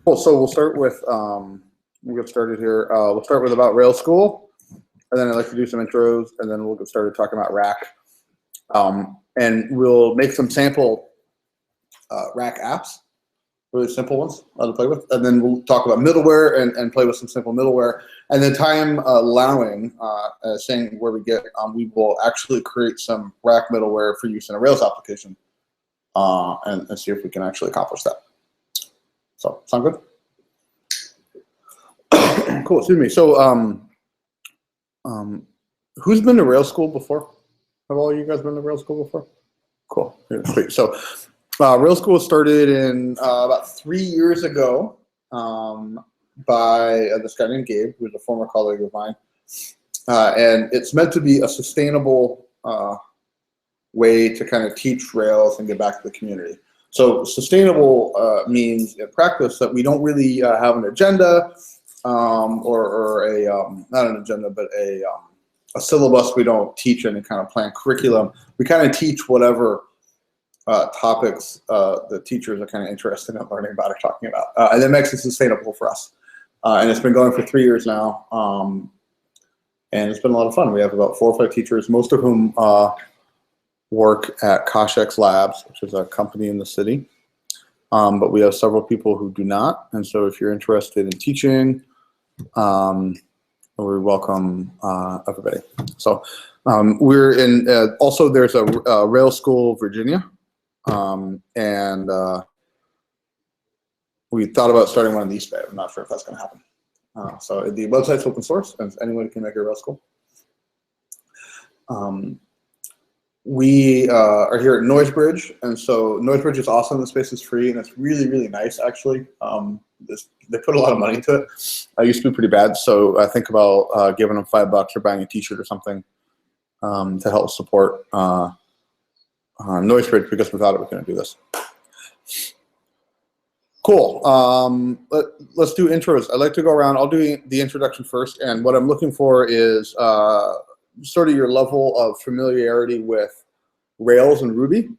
Cool. So we'll start with we'll get started here. We'll start with about RailsSchool, and then I'd like to do some intros, and then we'll get started talking about Rack. And we'll make some sample Rack apps, really simple ones to play with, and then we'll talk about middleware and play with some simple middleware. And then time allowing, saying where we get, we will actually create some Rack middleware for use in a Rails application, and see if we can actually accomplish that. So, sound good? Cool, excuse me. So, who's been to RailsSchool before? Have all of you guys been to RailsSchool before? Cool, great. So, RailsSchool started in about 3 years ago by this guy named Gabe, who's a former colleague of mine. And it's meant to be a sustainable way to kind of teach Rails and get back to the community. So sustainable means in practice that we don't really have an agenda or a, not an agenda, but a syllabus. We don't teach any kind of planned curriculum. We kind of teach whatever topics the teachers are kind of interested in learning about or talking about. And that makes it sustainable for us. And it's been going for 3 years now. And it's been a lot of fun. We have about 4 or 5 teachers, most of whom work at Koshek's Labs, which is a company in the city. But we have several people who do not. And so if you're interested in teaching, we welcome everybody. So we're in, also there's a RailsSchool Virginia. And we thought about starting one in the East Bay. I'm not sure if that's going to happen. So the website's open source, and anyone can make a RailsSchool. We are here at Noisebridge, and so Noisebridge is awesome. The space is free, and it's really, really nice, actually. They put a lot of money into it. I used to be pretty bad, so I think about giving them $5 or buying a T-shirt or something to help support Noisebridge, because without it, we couldn't do this. Cool. Let's do intros. I'd like to go around. I'll do the introduction first, and what I'm looking for is sort of your level of familiarity with Rails and Ruby,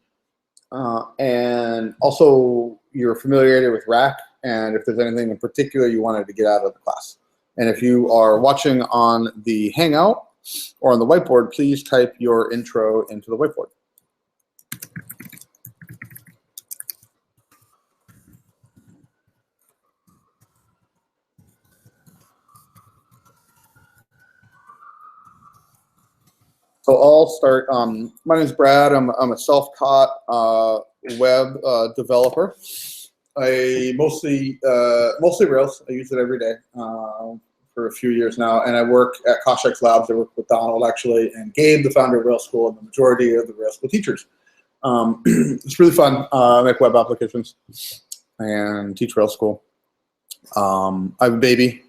and also your familiarity with Rack, and if there's anything in particular you wanted to get out of the class. And if you are watching on the Hangout or on the whiteboard, please type your intro into the whiteboard. So I'll start. My name is Brad. I'm a self-taught web developer. I mostly Rails. I use it every day for a few years now, and I work at Koshek's Labs. I work with Donald, actually, and Gabe, the founder of RailsSchool, and the majority of the RailsSchool teachers. It's really fun. I make web applications and teach RailsSchool. I have a baby,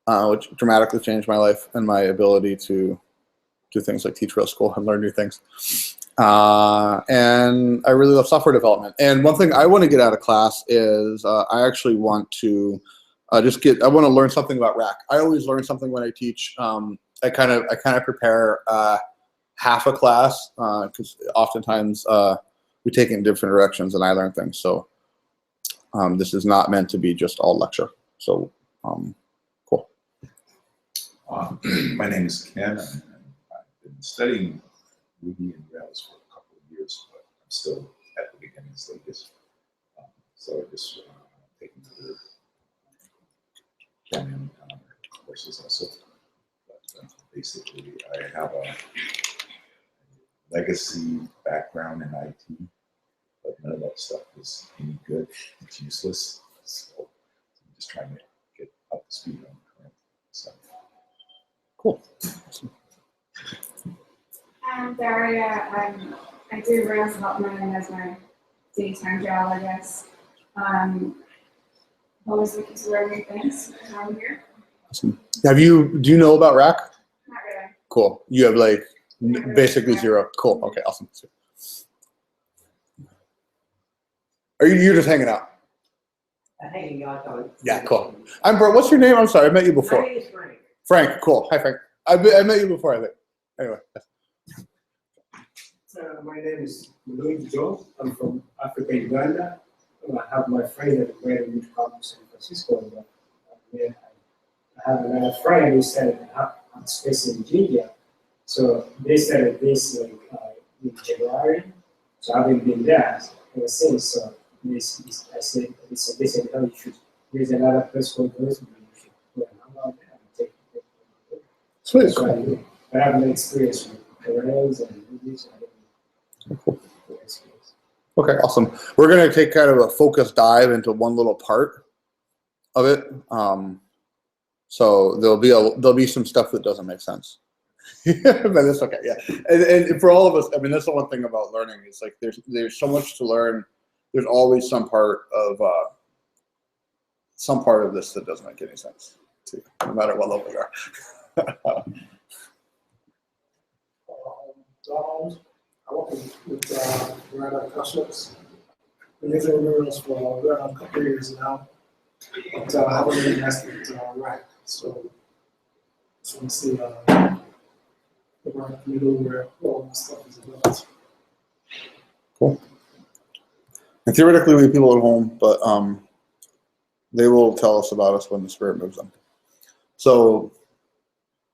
which dramatically changed my life and my ability to do things like teach RailsSchool and learn new things. And I really love software development. And one thing I want to get out of class is I actually want to I want to learn something about Rack. I always learn something when I teach. I kind of prepare half a class because oftentimes we take it in different directions and I learn things. So this is not meant to be just all lecture. So cool. My name is Ken. I've been studying Ruby and Rails for a couple of years, but I'm still at the beginning stages. So I just taking other Canon courses also. But basically, I have a legacy background in IT, but none of that stuff is any good. It's useless. So I'm just trying to get up to speed on current stuff. Cool. I'm Daria. I do Rails development as my daytime job, I guess. Always looking to learn new things. I'm here. Awesome. Do you know about Rack? Not really. Cool. You have like basically zero. Cool. Okay. Awesome. You're just hanging out? Hanging out. Yeah. Cool. I'm Bert. What's your name? I'm sorry. I met you before. My name is Frank. Frank. Cool. Hi, Frank. I met you before, I think. Anyway. My name is Louis Jones. I'm from Africa, Uganda. I have my friend at the Grand Youth Campus in Francisco. But yeah, I have another friend who started a space in Virginia. So they started this like in January. So I haven't been there ever since. So I said, they said, oh, you should. There's another place called Rosemary. You should go and there and take it. Sweet. That's what I do. But I have no experience with the rails and movies. I don't know. Okay, awesome. We're going to take kind of a focused dive into one little part of it. So there'll be some stuff that doesn't make sense. But it's okay, yeah. And for all of us, I mean, that's the one thing about learning. It's like there's so much to learn. There's always some part of this that doesn't make any sense to you, no matter what level you are. Donald, I work with Random Customers. Been using Rails for around a couple of years now, but I haven't really mastered Rack. So just want to see the Rack middle where all my stuff is about. Cool. And theoretically, we have people at home, but they will tell us about us when the Spirit moves them. So,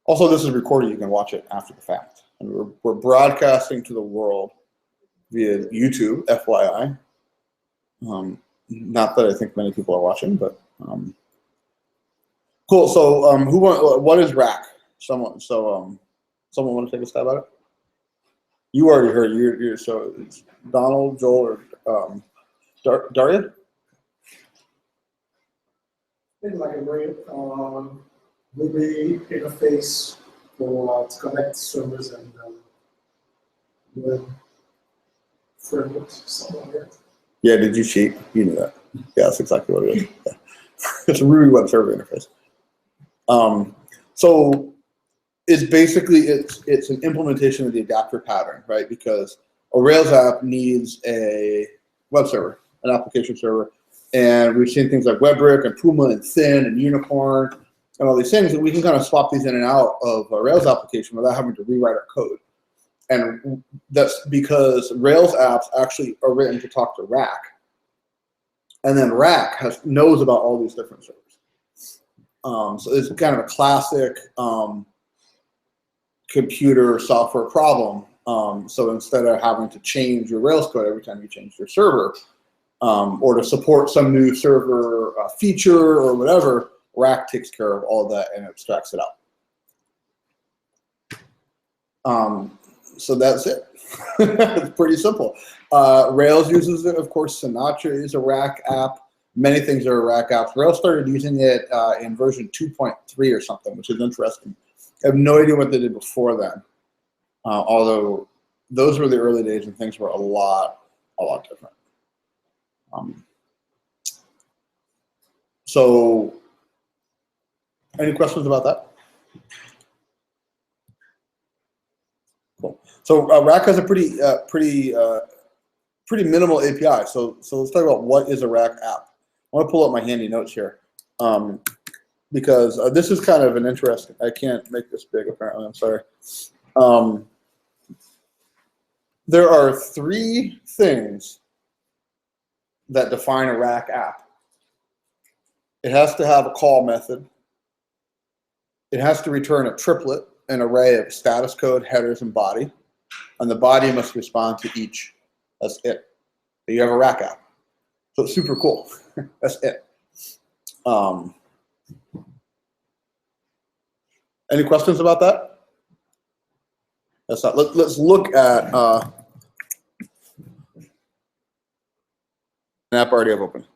also, this is recorded. You can watch it after the fact. And we're broadcasting to the world via YouTube, FYI. Not that I think many people are watching, but cool. So, what is Rack? Someone want to take a stab at it? You already heard. You're so it's Donald, Joel, or Daria? It's like a great Ruby interface for to connect servers and web frameworks, something like that. Yeah, did you cheat? You knew that. Yeah, that's exactly what it is. Yeah. It's a Ruby web server interface. So it's basically it's an implementation of the adapter pattern, right? Because a Rails app needs a web server, an application server, and we've seen things like WebRick and Puma and Thin and Unicorn and all these things, and we can kind of swap these in and out of a Rails application without having to rewrite our code. And that's because Rails apps actually are written to talk to Rack. And then Rack knows about all these different servers. So it's kind of a classic computer software problem. So instead of having to change your Rails code every time you change your server, or to support some new server feature or whatever, Rack takes care of all that and abstracts it out. So that's it. It's pretty simple. Rails uses it, of course. Sinatra is a Rack app. Many things are Rack apps. Rails started using it in version 2.3 or something, which is interesting. I have no idea what they did before then. Although those were the early days and things were a lot different. So any questions about that? Cool. So Rack has a pretty minimal API. So let's talk about what is a Rack app. I want to pull up my handy notes here because this is kind of an interesting. I can't make this big apparently. I'm sorry. There are three things that define a Rack app. It has to have a call method. It has to return a triplet, an array of status code, headers, and body. And the body must respond to each. That's it. You have a Rack app. So it's super cool. That's it. Any questions about that? That's not. Let's look at an app I already have open.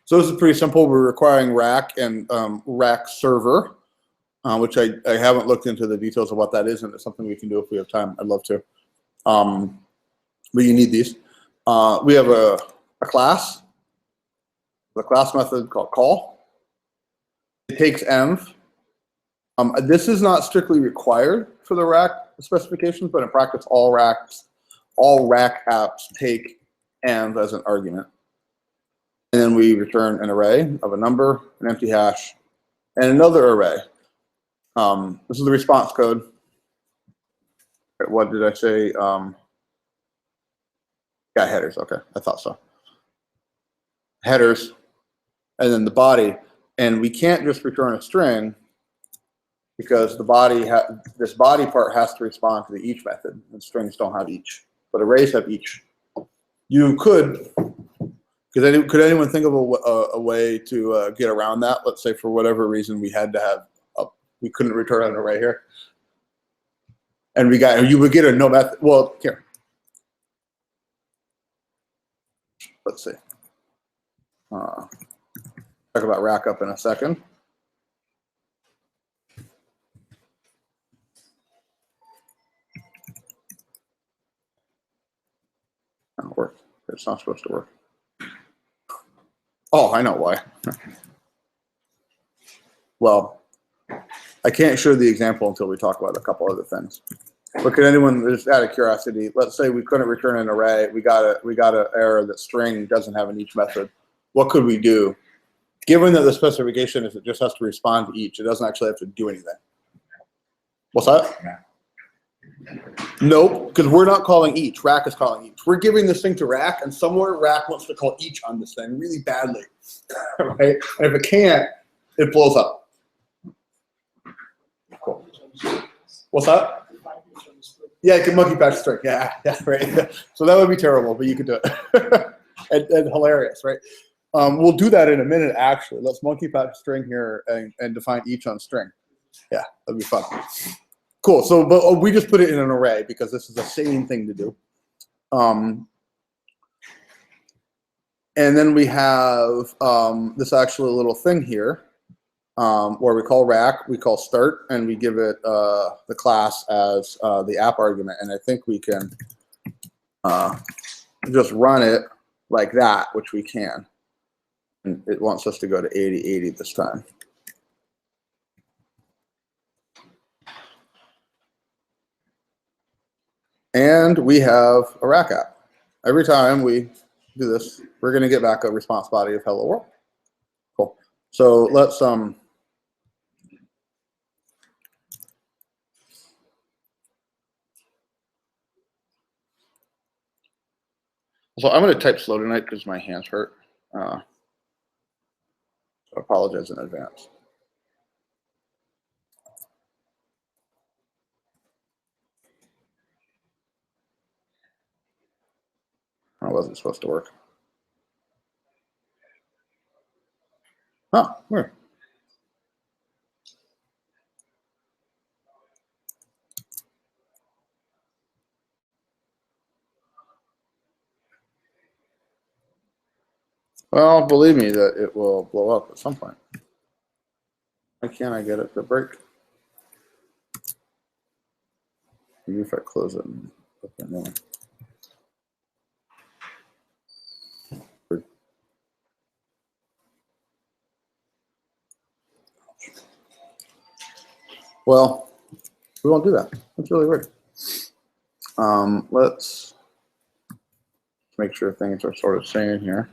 So this is pretty simple. We're requiring Rack and Rack server, which I haven't looked into the details of what that is, and it's something we can do if we have time. I'd love to. But you need these. We have a class, the class method called call. It takes env. This is not strictly required for the Rack specifications, but in practice, all Rack apps take env as an argument. And then we return an array of a number, an empty hash, and another array. This is the response code. What did I say? Yeah, headers. Okay, I thought so. Headers, and then the body. And we can't just return a string because this body part has to respond to the each method, and strings don't have each, but arrays have each. You could, could anyone think of a way to get around that? Let's say for whatever reason we had to have, we couldn't return an array here. And you would get a no method. Well, here. Let's see. Talk about rack up in a second. That'll work. It's not supposed to work. Oh, I know why. Well, I can't show the example until we talk about a couple other things. But could anyone, just out of curiosity, let's say we couldn't return an array. We got an error that string doesn't have an each method. What could we do? Given that the specification is it just has to respond to each, it doesn't actually have to do anything. What's that? Nope, because we're not calling each. Rack is calling each. We're giving this thing to Rack, and somewhere Rack wants to call each on this thing really badly, right? And if it can't, it blows up. Cool. What's that? Yeah, you can monkey patch string. Yeah, right. So that would be terrible, but you could do it. and hilarious, right? We'll do that in a minute, actually. Let's monkey patch string here and define each on string. Yeah, that'd be fun. Cool. So, but we just put it in an array because this is a sane thing to do. And then we have this actual little thing here where we call rack, we call start, and we give it the class as the app argument. And I think we can just run it like that, which we can. And it wants us to go to 8080 this time. And we have a rack app. Every time we do this, we're going to get back a response body of hello world. Cool. So let's so I'm going to type slow tonight because my hands hurt. So I apologize in advance. How was it supposed to work? Huh, where? Well, believe me that it will blow up at some point. Why can't I get it to break? Maybe if I close it and open it. Well, we won't do that. That's really weird. Let's make sure things are sort of sane here.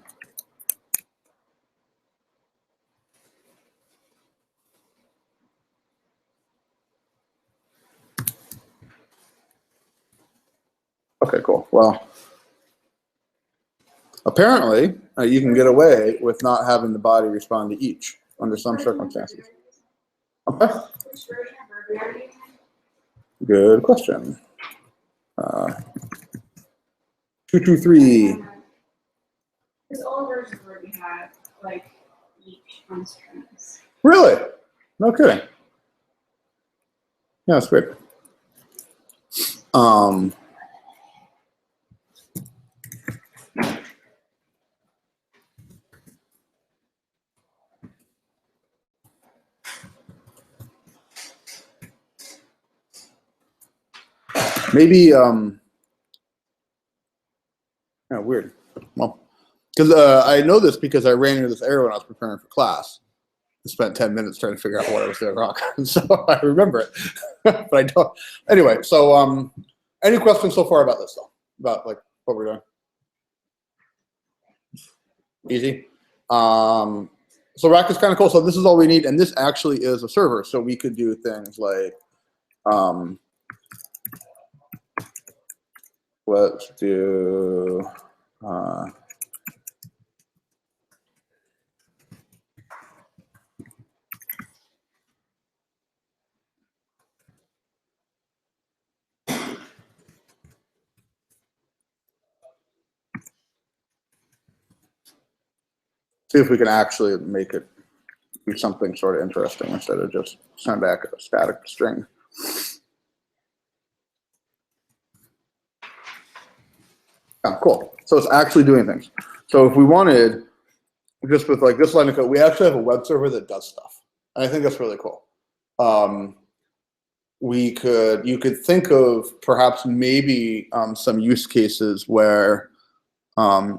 Okay, cool. Well, apparently you can get away with not having the body respond to each under some circumstances. Okay. Which version of Ruby are you using? Good question. 223. Because old versions of Ruby had like each on strings. Really? No kidding. Yeah, that's weird. Maybe, yeah, weird. Well, because I know this because I ran into this error when I was preparing for class. I spent 10 minutes trying to figure out what I was doing wrong. So I remember it, but I don't. Anyway, so any questions so far about this, though? About like what we're doing? Easy. So rack is kind of cool. So this is all we need, and this actually is a server. So we could do things like, let's do see if we can actually make it be something sort of interesting instead of just send back a static string. Yeah, cool. So it's actually doing things. So if we wanted, just with like this line of code, we actually have a web server that does stuff. And I think that's really cool. You could think of perhaps maybe some use cases where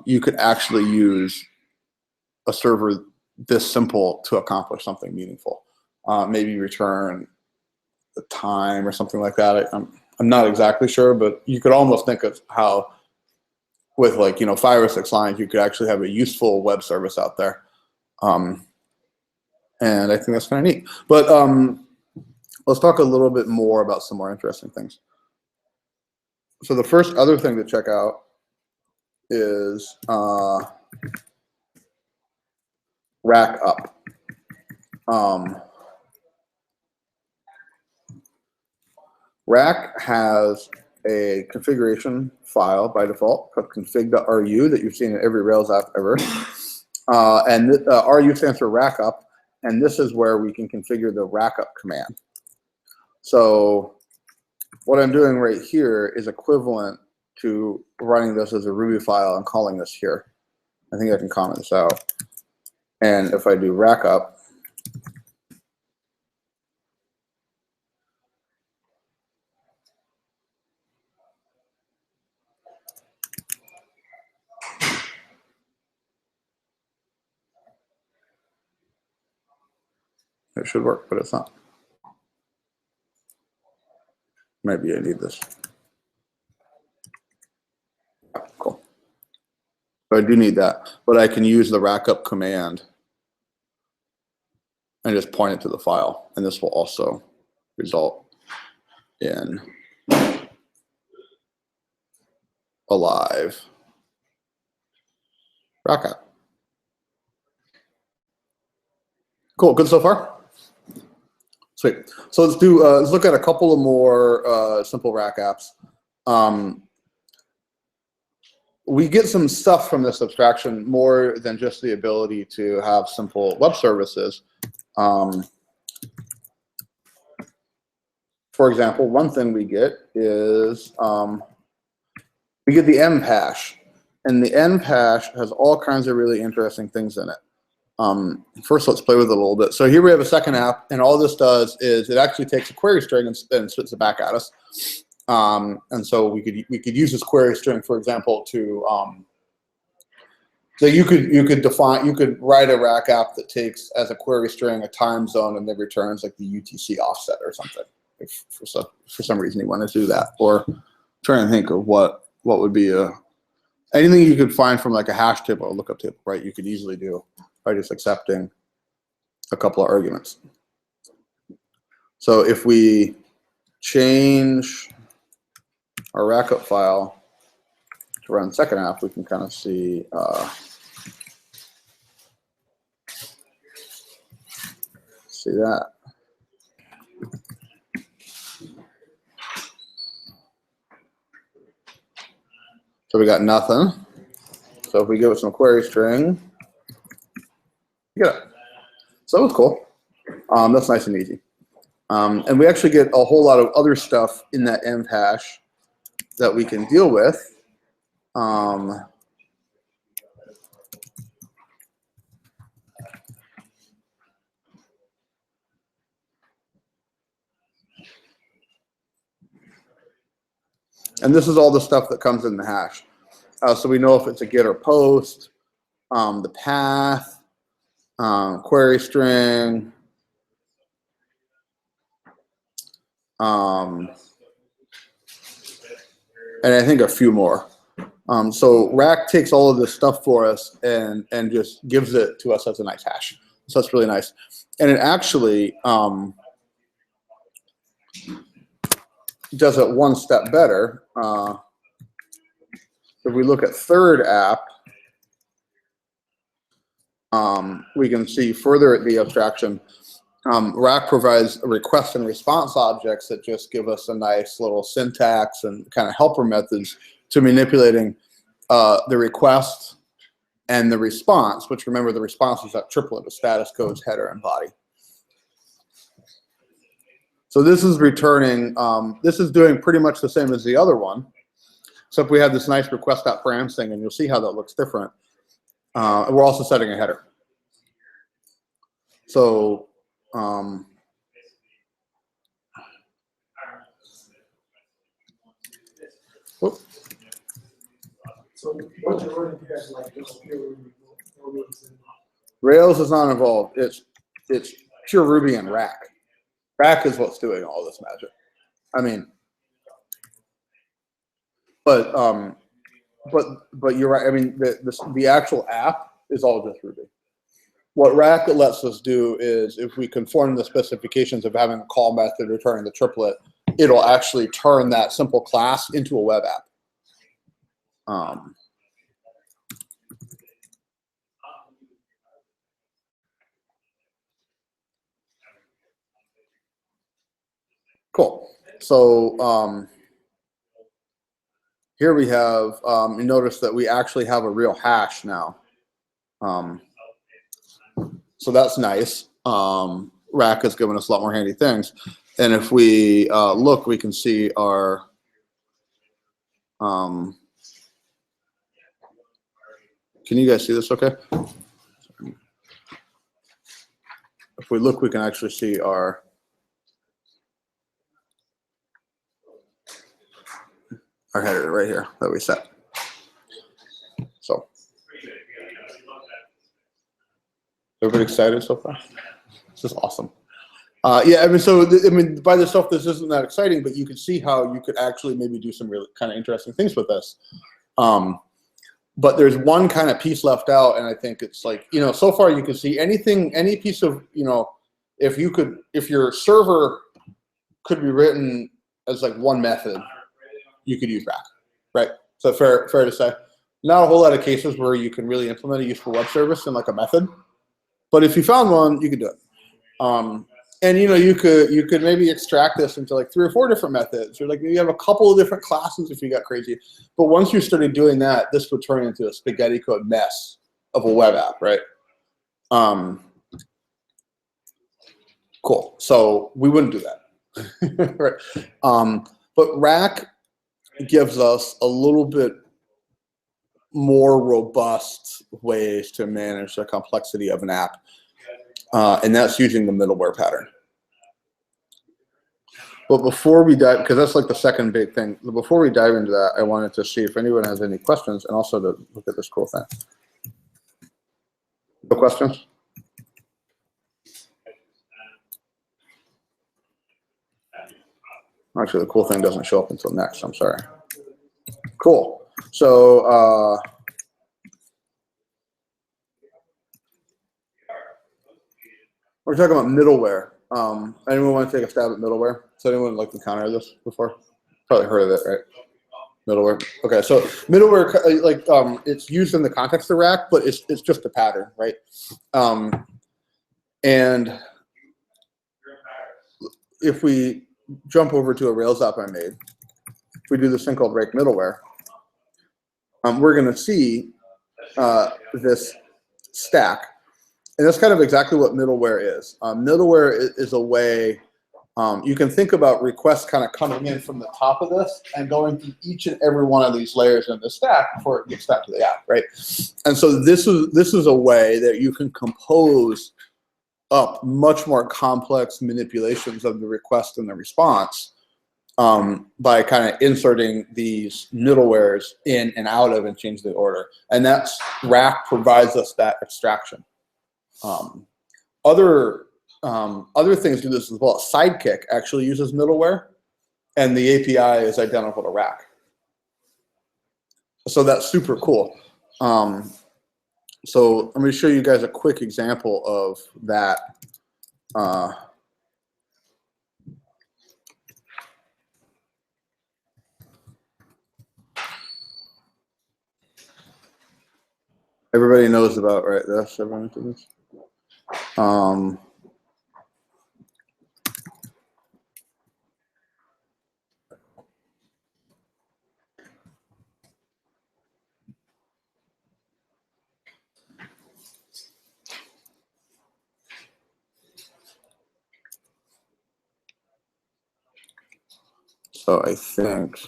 you could actually use a server this simple to accomplish something meaningful. Maybe return the time or something like that. I'm not exactly sure, but you could almost think of how with like, 5 or 6 lines, you could actually have a useful web service out there. And I think that's kind of neat. But let's talk a little bit more about some more interesting things. So the first other thing to check out is rack up. Rack has a configuration file by default called config.ru that you've seen in every Rails app ever. And RU stands for rack up, and this is where we can configure the rack up command. So what I'm doing right here is equivalent to running this as a Ruby file and calling this here. I think I can comment this out. And if I do rack up, it should work, but it's not. Maybe I need this. Cool. So I do need that, but I can use the rack up command and just point it to the file, and this will also result in a live rack up. Cool, good so far? Sweet. So let's do let's look at a couple of more simple rack apps. We get some stuff from this abstraction more than just the ability to have simple web services. For example, one thing we get is we get the env hash, and the env hash has all kinds of really interesting things in it. First, let's play with it a little bit. So here we have a second app, and all this does is it actually takes a query string and spits it back at us. And so we could use this query string, for example, to so you could write a rack app that takes as a query string a time zone and then returns like the UTC offset or something. If for some reason you want to do that, or trying to think of what would be anything you could find from like a hash table or lookup table, right? You could easily do by just accepting a couple of arguments. So if we change our rackup file to run the second app, we can kind of see that. So we got nothing. So if we give it some query string, you get it. So that was cool. That's nice and easy. And we actually get a whole lot of other stuff in that env hash that we can deal with. And this is all the stuff that comes in the hash. So we know if it's a get or post, the path, query string, and I think a few more. So Rack takes all of this stuff for us and just gives it to us as a nice hash. So that's really nice. And it actually does it one step better. If we look at third app, we can see further at the abstraction. Rack provides request and response objects that just give us a nice little syntax and kind of helper methods to manipulating the request and the response, which remember the response is that triplet of status codes, header, and body. So this is returning, this is doing pretty much the same as the other one. So if we have this nice request.params thing, and you'll see how that looks different. We're also setting a header. So whoop. So what you're running here is like just pure Ruby, no Rails in it. Rails is not involved. It's pure Ruby and Rack. Rack is what's doing all this magic. I mean, but you're right. I mean, the actual app is all just Ruby. What Rack lets us do is, if we conform the specifications of having a call method returning the triplet, it'll actually turn that simple class into a web app. Cool. So here we have, you notice that we actually have a real hash now. So that's nice. Rack has given us a lot more handy things. And if we look, we can see our, can you guys see this okay? If we look, we can actually see our header right here that we set. So, everybody excited so far? This is awesome. Yeah, I mean, so I mean, by itself, this isn't that exciting, but you can see how you could actually maybe do some really kind of interesting things with this. But there's one kind of piece left out, and I think it's like, you know, so far you can see anything, any piece of, you know, if your server could be written as like one method, you could use Rack, right? So fair to say. Not a whole lot of cases where you can really implement a useful web service in like a method, but if you found one, you could do it. And you know, you could maybe extract this into like 3 or 4 different methods, or like you have a couple of different classes if you got crazy. But once you started doing that, this would turn into a spaghetti code mess of a web app, right? Cool. So we wouldn't do that, right? But Rack gives us a little bit more robust ways to manage the complexity of an app, and that's using the middleware pattern. But before we dive, because that's like the second big thing, before we dive into that, I wanted to see if anyone has any questions, and also to look at this cool thing. No questions? Actually, the cool thing doesn't show up until next. I'm sorry. Cool. So we're talking about middleware. Anyone want to take a stab at middleware? Has anyone like encountered this before? Probably heard of it, right? Middleware. Okay, so middleware, like it's used in the context of Rack, but it's just a pattern, right? And if we jump over to a Rails app I made, if we do this thing called rake middleware, we're going to see this stack. And that's kind of exactly what middleware is. Middleware is a way, you can think about requests kind of coming in from the top of this and going through each and every one of these layers in the stack before it gets back to the app, right? And so this is a way that you can compose up much more complex manipulations of the request and the response by kind of inserting these middlewares in and out of and change the order. And that's Rack provides us that abstraction. Other things do this as well. Sidekick actually uses middleware, and the API is identical to Rack. So that's super cool. So I'm going to show you guys a quick example of that. Everybody knows about, right? This. Everyone knows this. So I think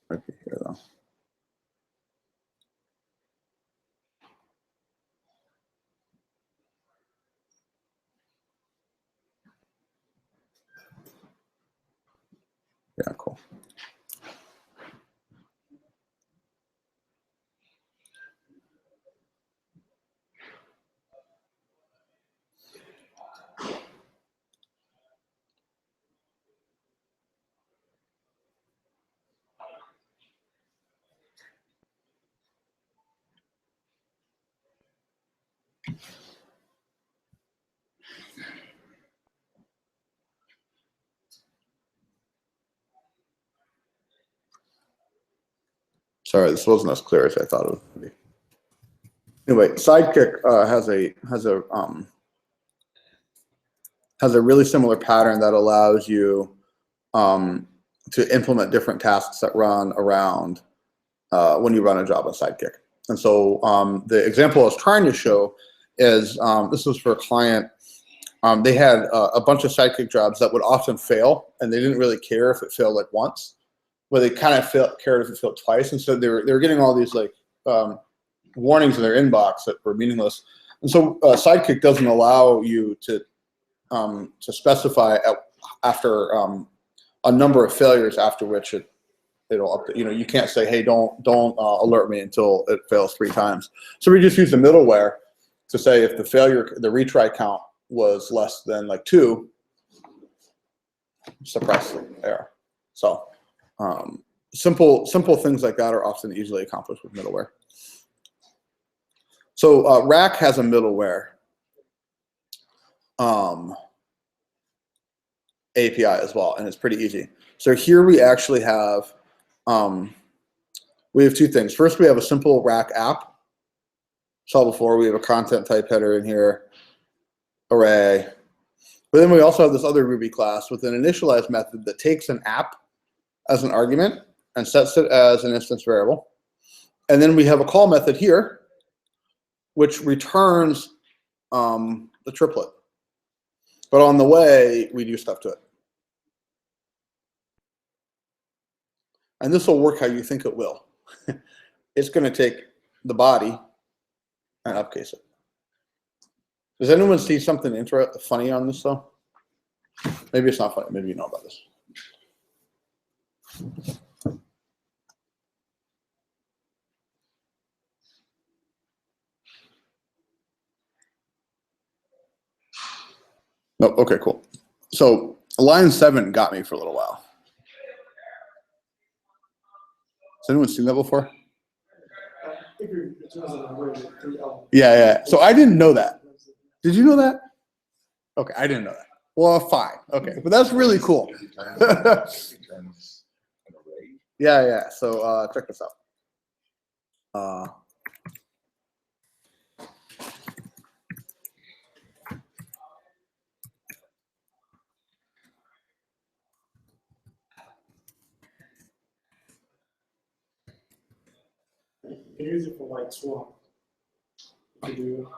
might be here though. Yeah, cool. Sorry, this wasn't as clear as I thought it would be. Anyway, Sidekick has a really similar pattern that allows you to implement different tasks that run around when you run a job on Sidekick. And so the example I was trying to show is this was for a client. They had a bunch of Sidekick jobs that would often fail, and they didn't really care if it failed like once, but they kind of cared if it failed twice. And so they were getting all these like warnings in their inbox that were meaningless. And so Sidekick doesn't allow you to specify after a number of failures after which it'll update. You know, you can't say, hey, don't alert me until it fails 3 times. So we just use the middleware to say if the retry count was less than like 2, suppress the error. So simple things like that are often easily accomplished with middleware. So Rack has a middleware API as well, and it's pretty easy. So here we actually have 2 things. First, we have a simple Rack app. Saw before, we have a content type header in here, array. But then we also have this other Ruby class with an initialize method that takes an app as an argument and sets it as an instance variable. And then we have a call method here, which returns the triplet. But on the way, we do stuff to it. And this will work how you think it will. It's going to take the body and upcase it. Does anyone see something funny on this though? Maybe it's not funny. Maybe you know about this. No. Okay, cool. So line 7 got me for a little while. Has anyone seen that before? Yeah. So I didn't know that. Did you know that? Okay, I didn't know that. Well, fine. Okay, but that's really cool. Yeah. So check this out. You use it for like swap. You do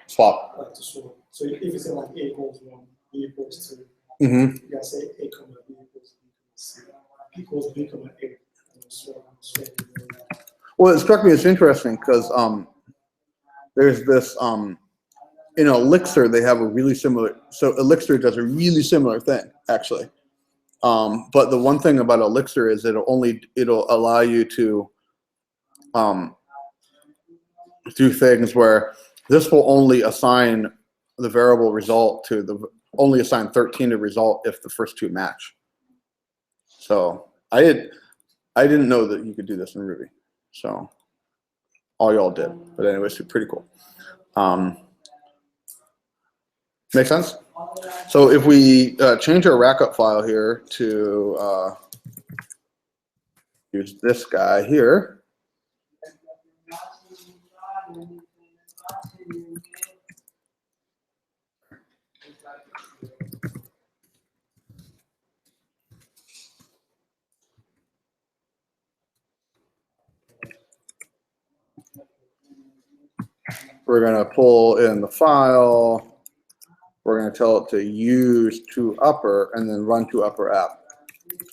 Swap. like to swap. So if you say like A equals 1, B equals 2, Mm-hmm. you gotta say A comma B equals B comma C equals B comma A. And swap. Well, it struck me as interesting because there's this in Elixir they have a really similar. So Elixir does a really similar thing actually. But the one thing about Elixir is it'll allow you to do things where this will only assign the variable result to only assign 13 to result if the first 2 match. So I didn't know that you could do this in Ruby. So all y'all did. But anyways, pretty cool. Make sense? So if we change our rackup file here to use this guy here. We're going to pull in the file. We're going to tell it to use to upper and then run to upper app.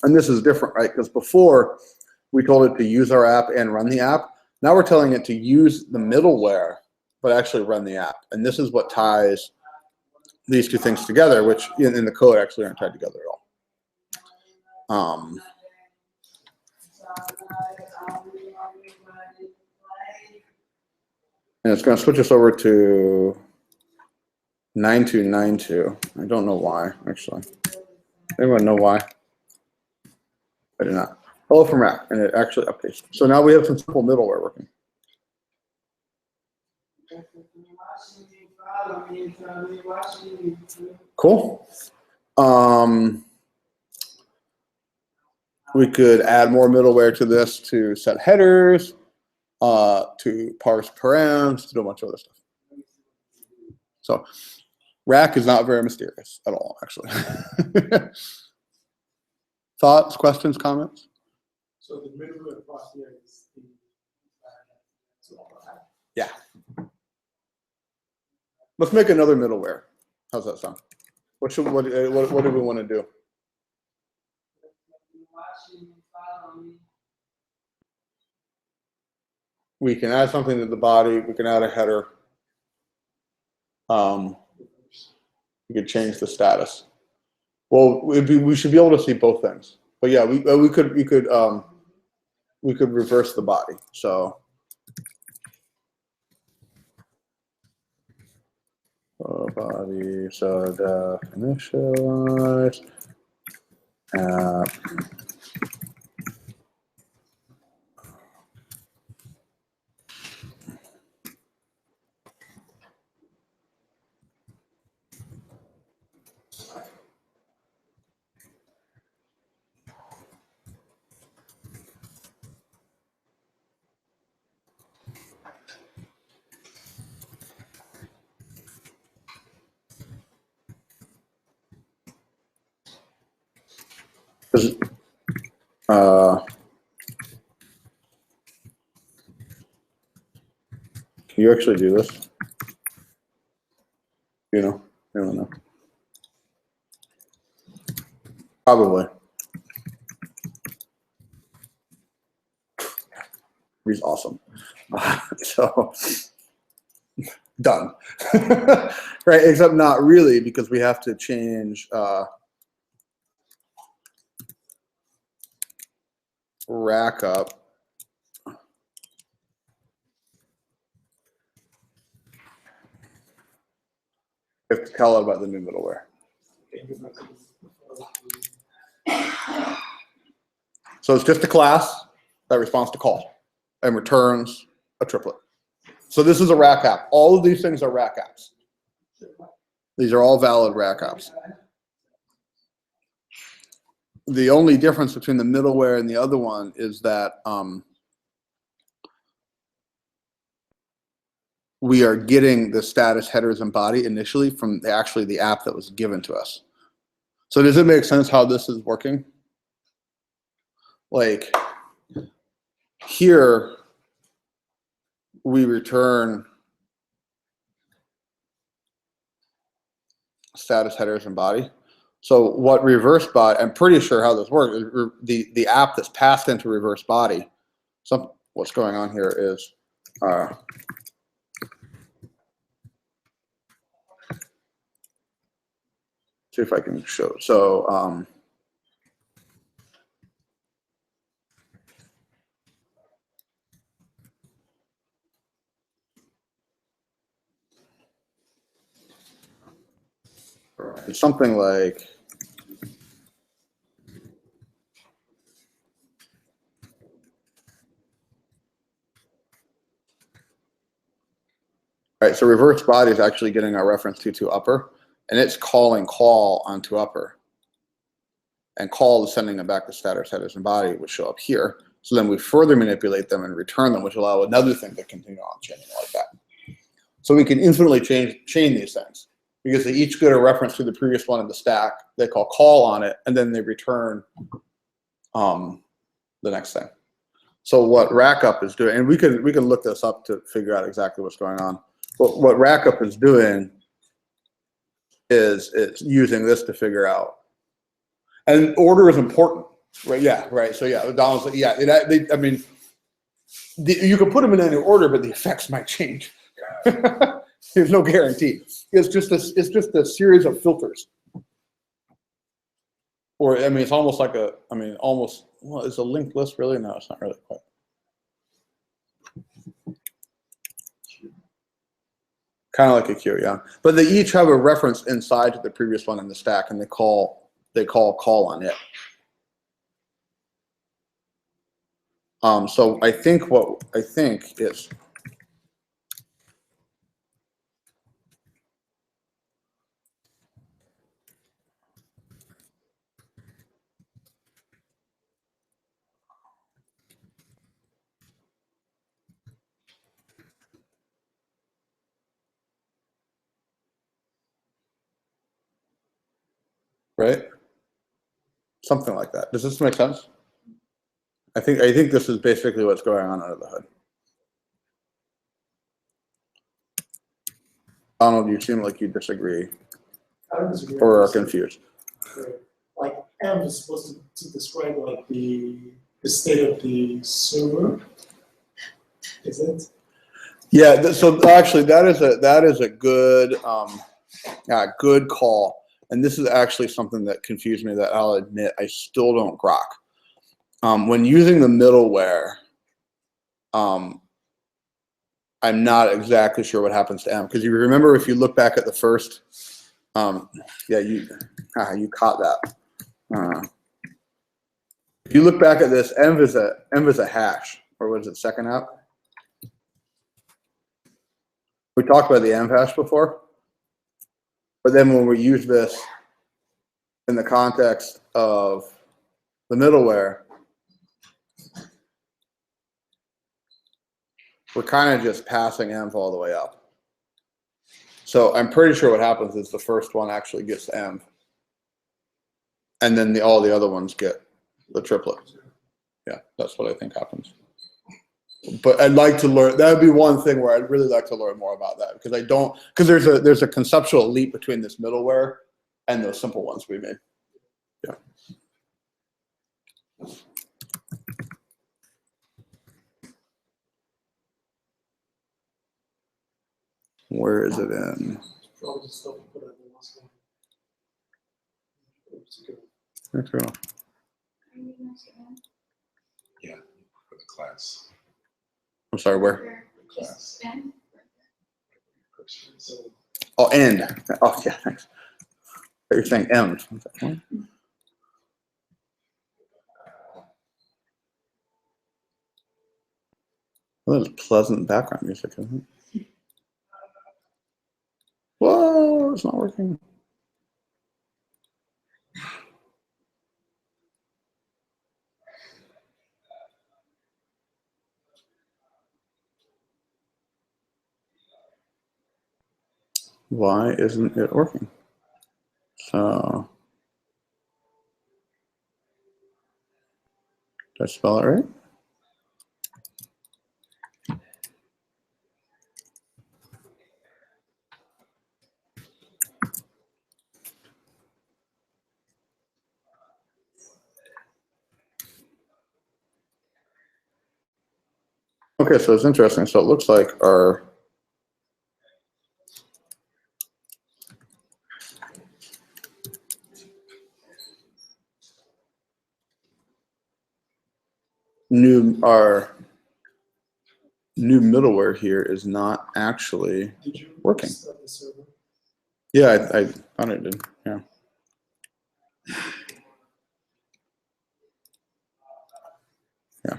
And this is different, right? Because before we told it to use our app and run the app. Now we're telling it to use the middleware, but actually run the app. And this is what ties these two things together, which in the code actually aren't tied together at all. And it's going to switch us over to 9292. I don't know why, actually. Anyone know why? I do not. Hello from Rack, and it actually updates. So now we have some simple middleware working. Cool. We could add more middleware to this to set headers, to parse params, to do a bunch of other stuff. So Rack is not very mysterious at all, actually. Thoughts, questions, comments? So the middleware part here is the Yeah. Let's make another middleware. How's that sound? What do we want to do? We can add something to the body. We can add a header. We could change the status. Well, we should be able to see both things. But yeah, we could reverse the body. So body, so initialize app. Can you actually do this? You know, I don't know. Probably. He's awesome. So done. Right, except not really, because we have to change rack up. We have to tell it about the new middleware. So it's just a class that responds to call and returns a triplet. So this is a rack app. All of these things are rack apps. These are all valid rack apps. The only difference between the middleware and the other one is that we are getting the status headers and body initially from actually the app that was given to us. So does it make sense how this is working? Like here, we return status headers and body. So what reverse body, I'm pretty sure how this works, the app that's passed into reverse body, what's going on here is, see if I can show. So it's something like, right, so reverse body is actually getting our reference to upper, and it's calling call onto upper. And call is sending them back to status headers and body, which show up here. So then we further manipulate them and return them, which allow another thing to continue on chaining like that. So we can infinitely chain these things because they each get a reference to the previous one in the stack. They call on it, and then they return the next thing. So what rackup is doing, and we can look this up to figure out exactly what's going on. But what rackup is doing is using this to figure out. And order is important, right? Yeah, right. So yeah, Donald's like, yeah. I mean, you can put them in any order, but the effects might change. There's no guarantee. It's just a series of filters. Or I mean, it's almost like well, is a linked list really? No, it's not really quite. Kind of like a queue, yeah. But they each have a reference inside to the previous one in the stack, and they call on it. So I think is right, something like that. Does this make sense? I think this is basically what's going on under the hood. Donald, you seem like you disagree I don't disagree. or are confused. Like M is supposed to describe like the state of the server. Is it? Yeah. So actually, that is a good good call. And this is actually something that confused me that I'll admit I still don't grok. When using the middleware, I'm not exactly sure what happens to M, because you remember if you look back at the first, yeah, you caught that. If you look back at this, env is a hash, or what is it, second app? We talked about the env hash before, but then when we use this in the context of the middleware, we're kind of just passing env all the way up. So I'm pretty sure what happens is the first one actually gets env, and then all the other ones get the triplet. Yeah, that's what I think happens. But I'd like to learn. That would be one thing where I'd really like to learn more about that, because because there's a conceptual leap between this middleware and those simple ones we made. Yeah. Where is it in? Probably just don't put it in the last one. Okay. Yeah, for the class. I'm sorry, where? Class. So Oh, end. Oh, yeah, thanks. You're saying end. Well, that's pleasant background music, isn't it? Whoa, it's not working. Why isn't it working? So, did I spell it right? Okay, so it's interesting. So it looks like our new middleware here is not actually did you working. restart the server? Yeah, I thought it did. Yeah. Yeah.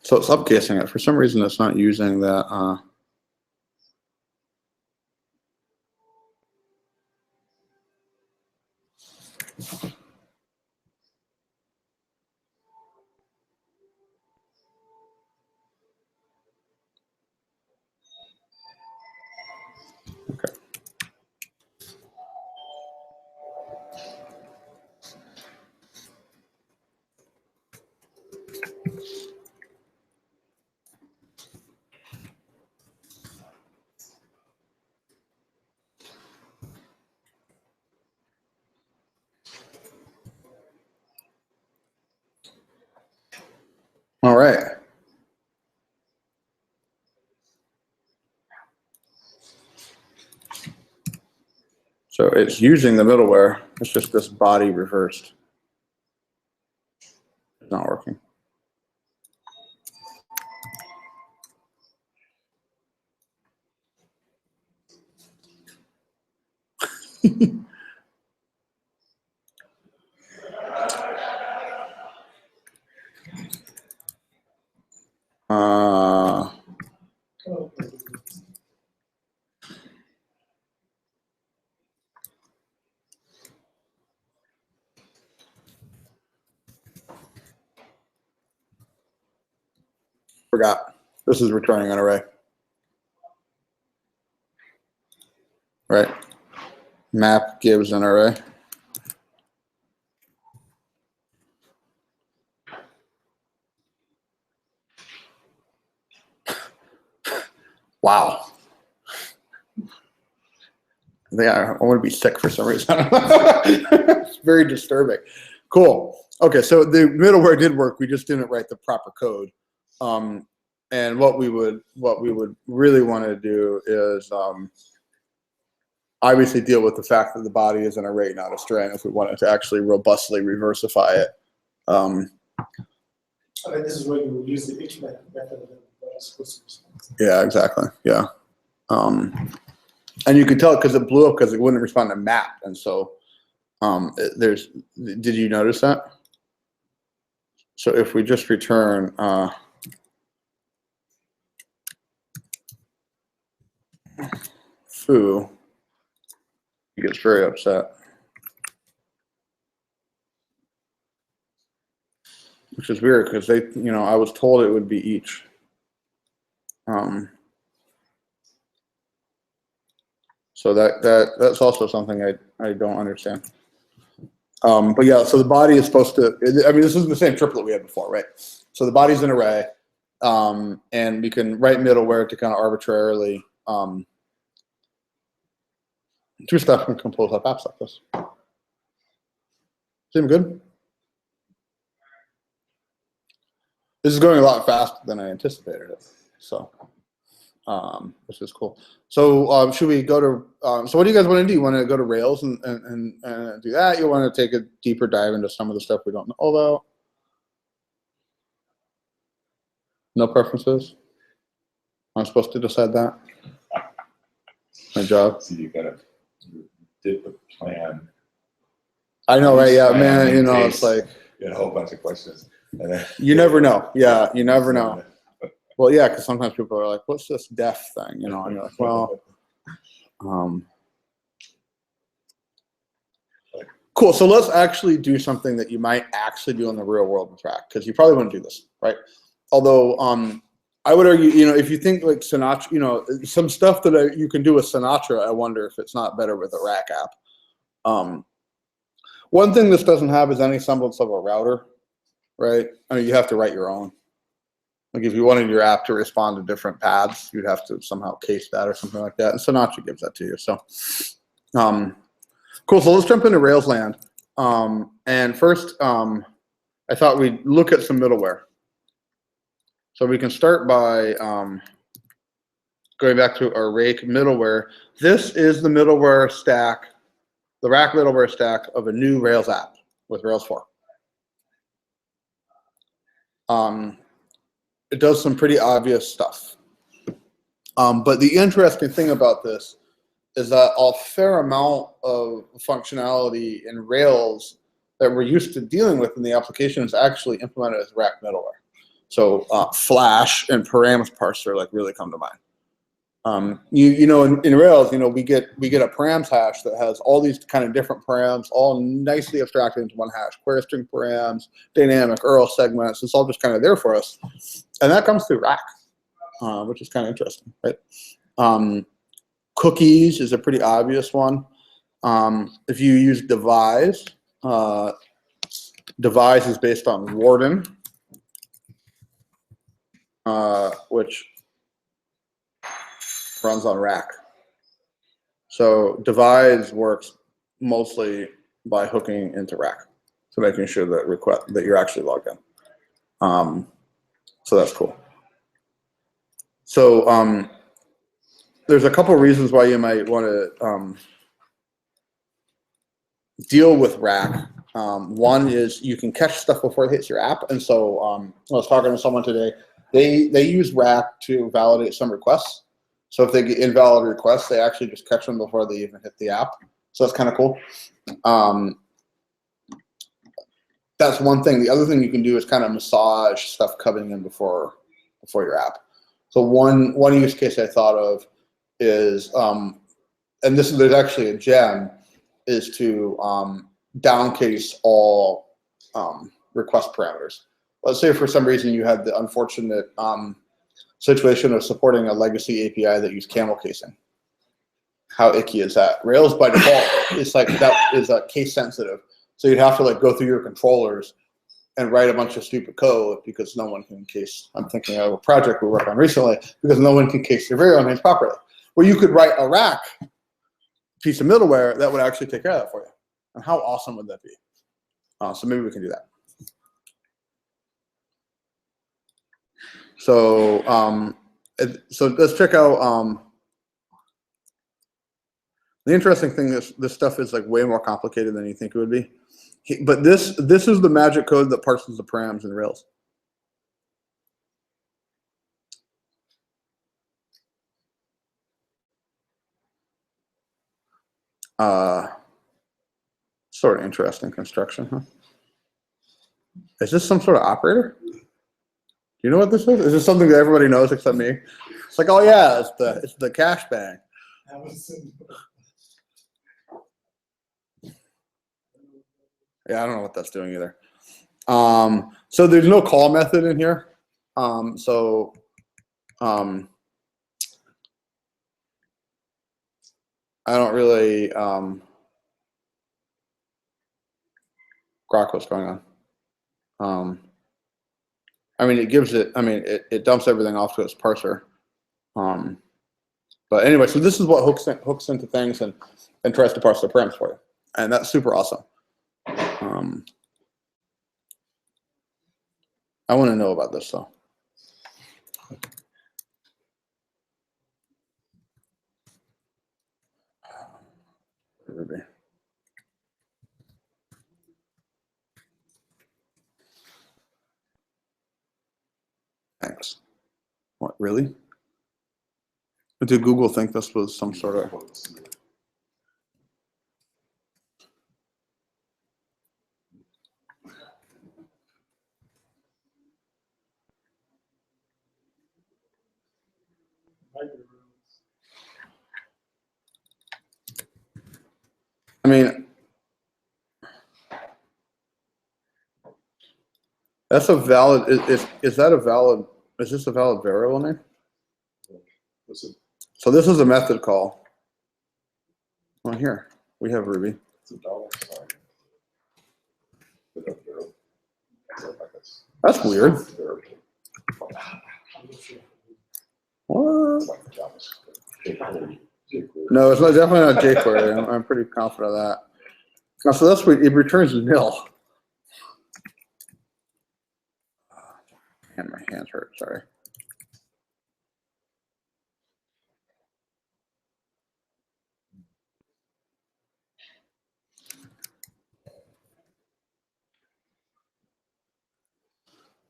So it's upcasing it. For some reason, it's not using that. Okay. All right. So it's using the middleware. It's just this body reversed. It's not working. Forgot. This is returning an array. Right. Map gives an array. Wow. Yeah, I want to be sick for some reason. It's very disturbing. Cool. Okay, so the middleware did work. We just didn't write the proper code. And what we would really want to do is obviously deal with the fact that the body is an array, not a string, if we wanted to actually robustly reversify it. I mean, this is where you will use the H method that is supposed to respond. Yeah, exactly. Yeah. And you could tell because it blew up because it wouldn't respond to map. And so did you notice that? So if we just return foo, he gets very upset. Which is weird because they, I was told it would be each. So that's also something I don't understand. But yeah, so the body is supposed to, I mean, this is the same triplet we had before, right? So the body's an array, and we can write middleware to kind of arbitrarily do stuff and compose up apps like this. Seem good? This is going a lot faster than I anticipated it, so this is cool. So should we go to? So what do you guys want to do? You want to go to Rails and do that? You want to take a deeper dive into some of the stuff we don't know about? No preferences? I'm supposed to decide that. My job. So you did the plan. I know, right? Yeah, man. It's like you had a whole bunch of questions. And then, you never know. Yeah, you never know. Well, yeah, because sometimes people are like, "What's this def thing?" And you're like, "Well, cool." So let's actually do something that you might actually do in the real world with Rack, because you probably want to do this, right? Although, I would argue, if you think like Sinatra, some stuff that you can do with Sinatra, I wonder if it's not better with a Rack app. One thing this doesn't have is any semblance of a router, right? I mean, you have to write your own. Like if you wanted your app to respond to different paths, you'd have to somehow case that or something like that. And Sinatra gives that to you. So, cool. So let's jump into Rails land. And first, I thought we'd look at some middleware. So we can start by going back to our Rake middleware. This is the middleware stack, the Rack middleware stack of a new Rails app with Rails 4. It does some pretty obvious stuff. But the interesting thing about this is that a fair amount of functionality in Rails that we're used to dealing with in the application is actually implemented as Rack middleware. So Flash and params parser like really come to mind. In Rails, we get a params hash that has all these kind of different params, all nicely abstracted into one hash. Query string params, dynamic, URL segments. It's all just kind of there for us, and that comes through Rack, which is kind of interesting, right? Cookies is a pretty obvious one. If you use devise, devise is based on Warden, which runs on Rack. So devise works mostly by hooking into Rack, so making sure that you're actually logged in. So that's cool. So there's a couple reasons why you might want to deal with rack. One is you can catch stuff before it hits your app. And so I was talking to someone today. They use rack to validate some requests. So if they get invalid requests, they actually just catch them before they even hit the app. So that's kind of cool. That's one thing. The other thing you can do is kind of massage stuff coming in before your app. So one use case I thought of is, and there's actually a gem, is to downcase all request parameters. Let's say for some reason you had the unfortunate situation of supporting a legacy API that used camel casing. How icky is that? Rails by default, it's like that is case sensitive. So you'd have to like go through your controllers and write a bunch of stupid code because no one can case. I'm thinking of a project we worked on recently because no one can case your variable names properly. Well, you could write a rack piece of middleware that would actually take care of that for you. And how awesome would that be? So maybe we can do that. So so let's check out. The interesting thing is this stuff is like way more complicated than you think it would be. But this is the magic code that parses the params in Rails. Sort of interesting construction, huh? Is this some sort of operator? Do you know what this is? Is this something that everybody knows except me? It's like, oh yeah, it's the cash bang. Yeah, I don't know what that's doing either. So there's no call method in here. I don't really grok what's going on. I mean, it gives it. I mean, it dumps everything off to its parser. But anyway, so this is what hooks into things and tries to parse the params for you, and that's super awesome. I want to know about this though. Ruby. Thanks. What, really? Did Google think this was some sort of... I mean, that's a valid, is that a valid, is this a valid variable name? So this is a method call. Well, here, we have Ruby. That's weird. What? No, it's not, definitely not jQuery. I'm pretty confident of that. Now, so that's what it returns nil. And my hands hurt, sorry.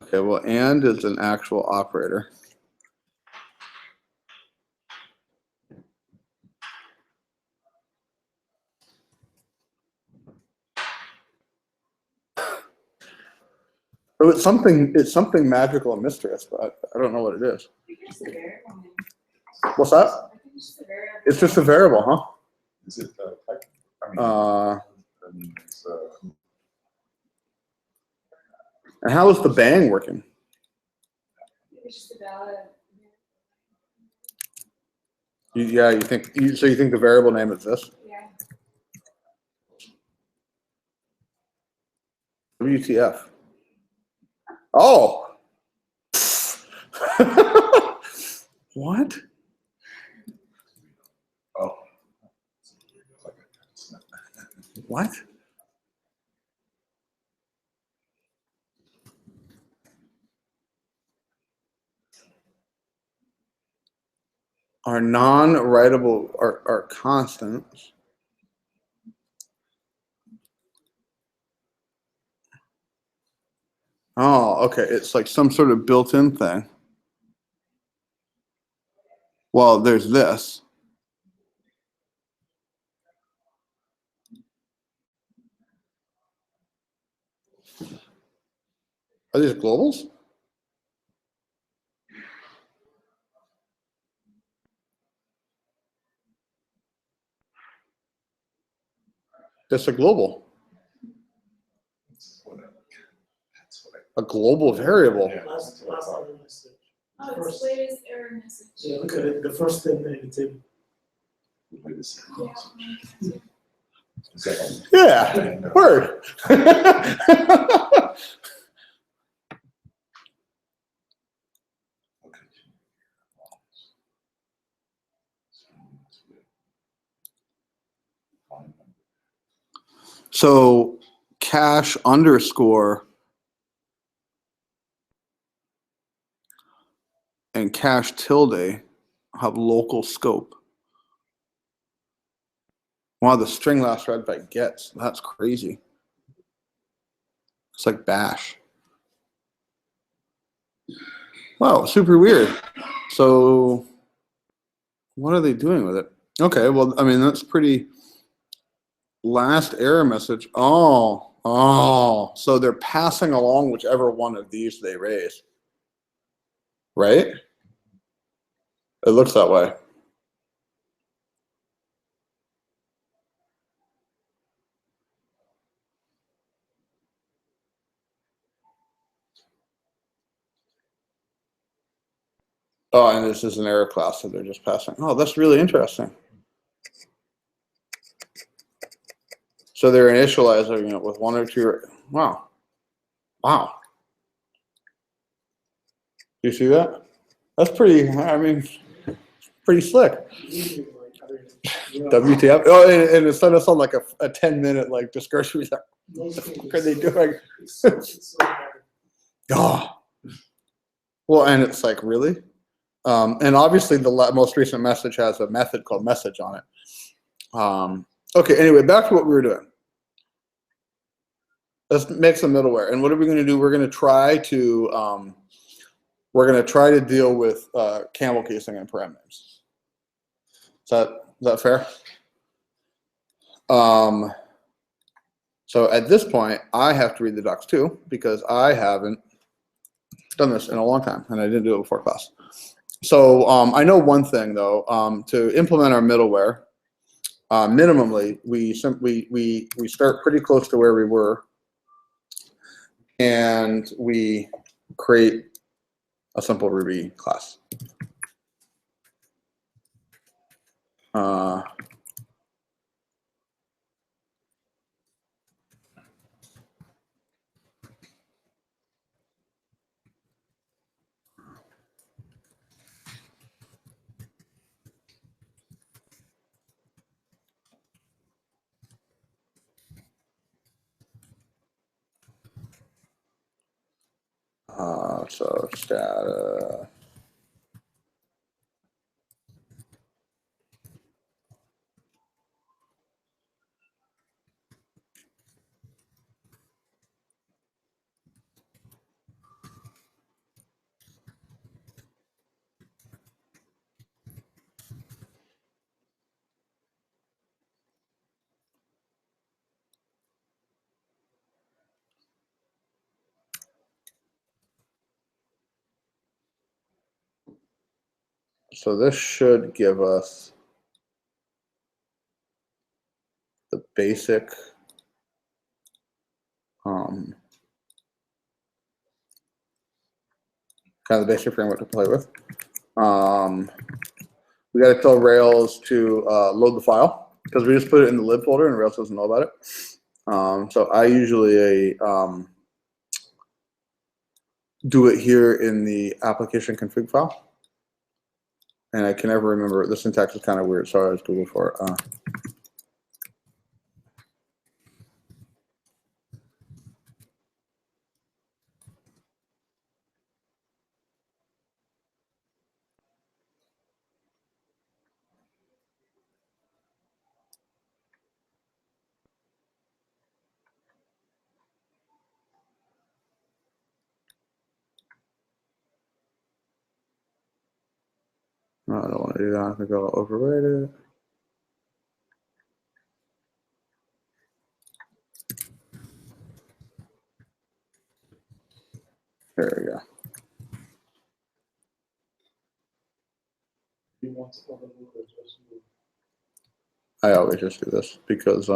Okay, well, and is an actual operator. So it's something magical and mysterious, but I don't know what it is. What's that? It's just a variable, huh? Is it type? And how is the bang working? Yeah, you think so? You think the variable name is this? Yeah. WTF? Oh. What? Oh. What? are non-writable are constants. Oh, okay. It's like some sort of built-in thing. Well, there's this. Are these globals? That's a global. That's what I. A global variable. Yeah. Last error message. Oh, First. it's latest error message. Yeah, look at it, the first thing in the table. Wait a second. Yeah. Is that on? Yeah, word. Okay. So cache underscore and cache tilde have local scope. Wow, the string last read by gets. That's crazy. It's like bash. Wow, super weird. So what are they doing with it? Okay, well, I mean, that's pretty. Last error message. Oh, so they're passing along whichever one of these they raise. Right? It looks that way. Oh, and this is an error class, so they're just passing. Oh, that's really interesting. So they're initializing it with one or two. Wow. Wow. You see that? That's pretty, I mean, pretty slick. Usually, like, WTF. Oh, and instead of sound like a 10-minute like discussion, what Those the things fuck are they doing? it's so hard. Oh. Well, and it's like, really? And obviously the most recent message has a method called message on it. Okay, anyway, back to what we were doing. Let's make some middleware. And what are we going to do? We're going to try to deal with camel casing and param names. Is that fair? So at this point, I have to read the docs too, because I haven't done this in a long time, and I didn't do it before class. So I know one thing though, to implement our middleware, minimally, we start pretty close to where we were, and we create a simple Ruby class. So status. So this should give us the basic kind of the basic framework to play with. We got to tell Rails to load the file because we just put it in the lib folder and Rails doesn't know about it. So I usually do it here in the application config file. And I can never remember, the syntax is kind of weird, so I was Google for it. I don't want to do that. I think I'll overwrite it. There we go. You want to overlook or just move? I always just do this because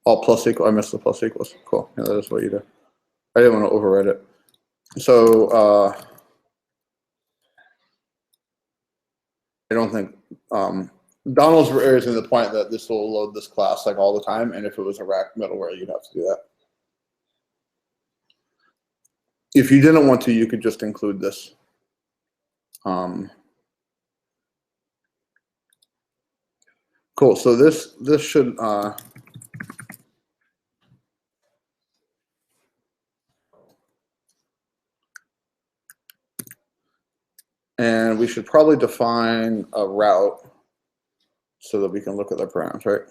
all plus equal. I missed the plus equals. Cool. Yeah, that is what you do. I didn't want to overwrite it. So I don't think Donald's raising the point that this will load this class like all the time, and if it was a rack middleware, you'd have to do that. If you didn't want to, you could just include this. Cool. So this should and we should probably define a route so that we can look at the params, right?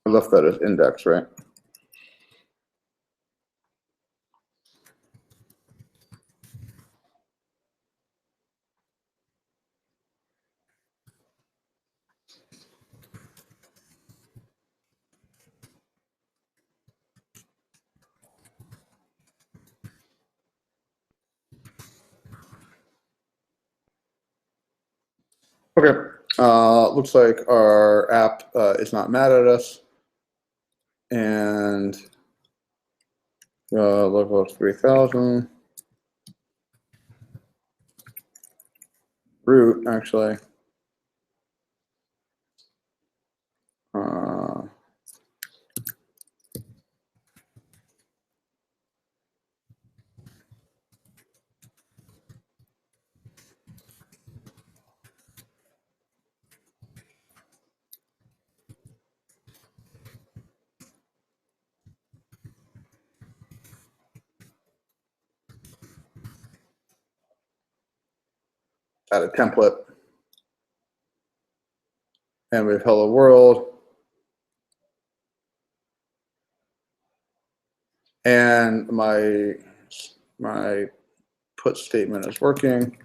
I left that as index, right? Okay. Looks like our app is not mad at us. And level 3000. Root, actually. Add a template. And we have hello world. And my put statement is working.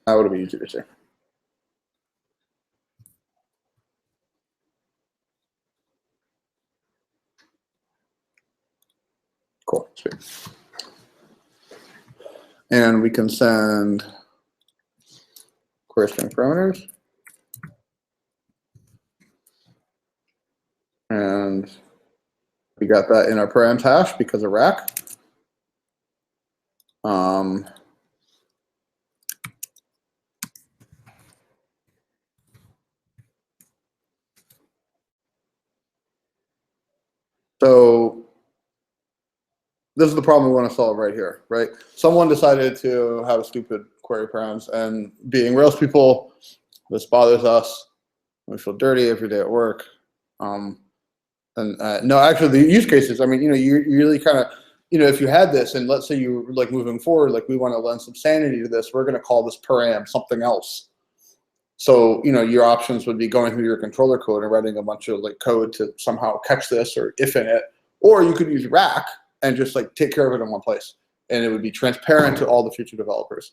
That would be easier to see. Cool, sweet. And we can send query string parameters. And we got that in our params hash because of rack. So this is the problem we want to solve right here, right? Someone decided to have a stupid query params, and being Rails people, this bothers us. We feel dirty every day at work. No, actually, the use cases. I mean, you really kind of, if you had this, and let's say you were like moving forward, like we want to lend some sanity to this. We're going to call this param something else. So your options would be going through your controller code and writing a bunch of like code to somehow catch this or if in it, or you could use rack and just like take care of it in one place, and it would be transparent to all the future developers.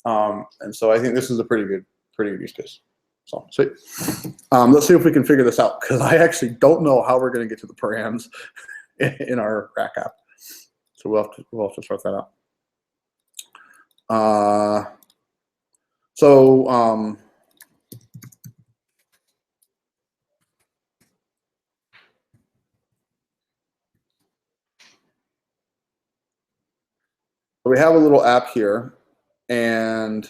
And so I think this is a pretty good use case. So sweet. Let's see if we can figure this out, because I actually don't know how we're going to get to the params in our rack app. So we'll have to sort that out. So we have a little app here, and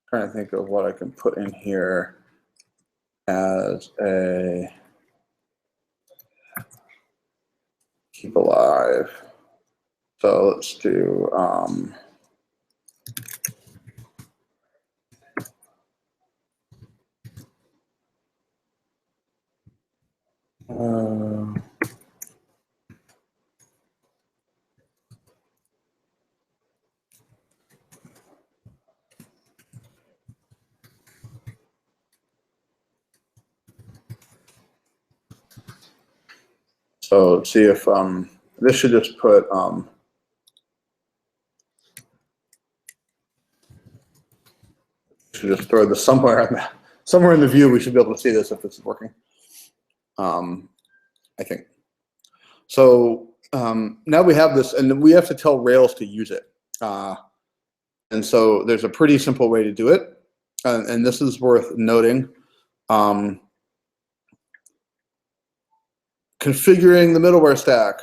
trying to think of what I can put in here as a keep alive. So let's do so let's see if this should just put should just throw this somewhere in the view. We should be able to see this if this is working. I think. So now we have this, and we have to tell Rails to use it. And so there's a pretty simple way to do it, and this is worth noting. Configuring the middleware stack.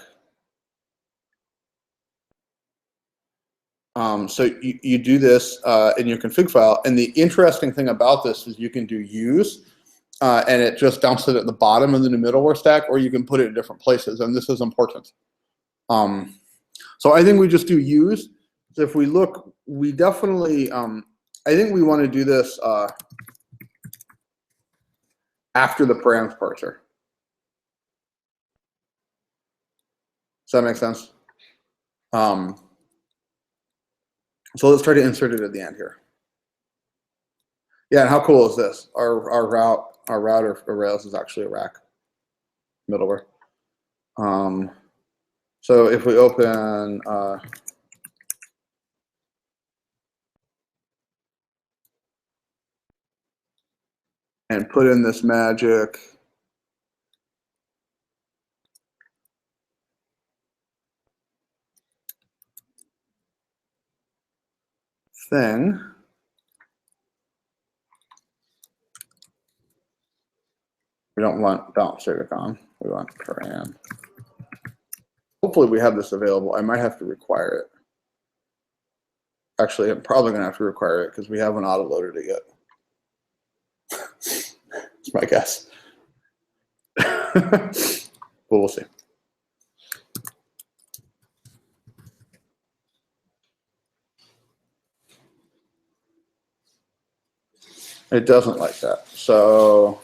So you do this in your config file, and the interesting thing about this is you can do use, and it just dumps it at the bottom of the new middleware stack, or you can put it in different places, and this is important. So I think we just do use. So if we look, we definitely, I think we want to do this after the params parser. Does that make sense? So let's try to insert it at the end here. Yeah, and how cool is this? Our router for Rails is actually a rack middleware. So if we open and put in this magic thing, we don't want .civicon, we want param. Hopefully we have this available. I might have to require it. Actually, I'm probably gonna have to require it because we haven't auto-loaded it yet. That's my guess. But we'll see. It doesn't like that. So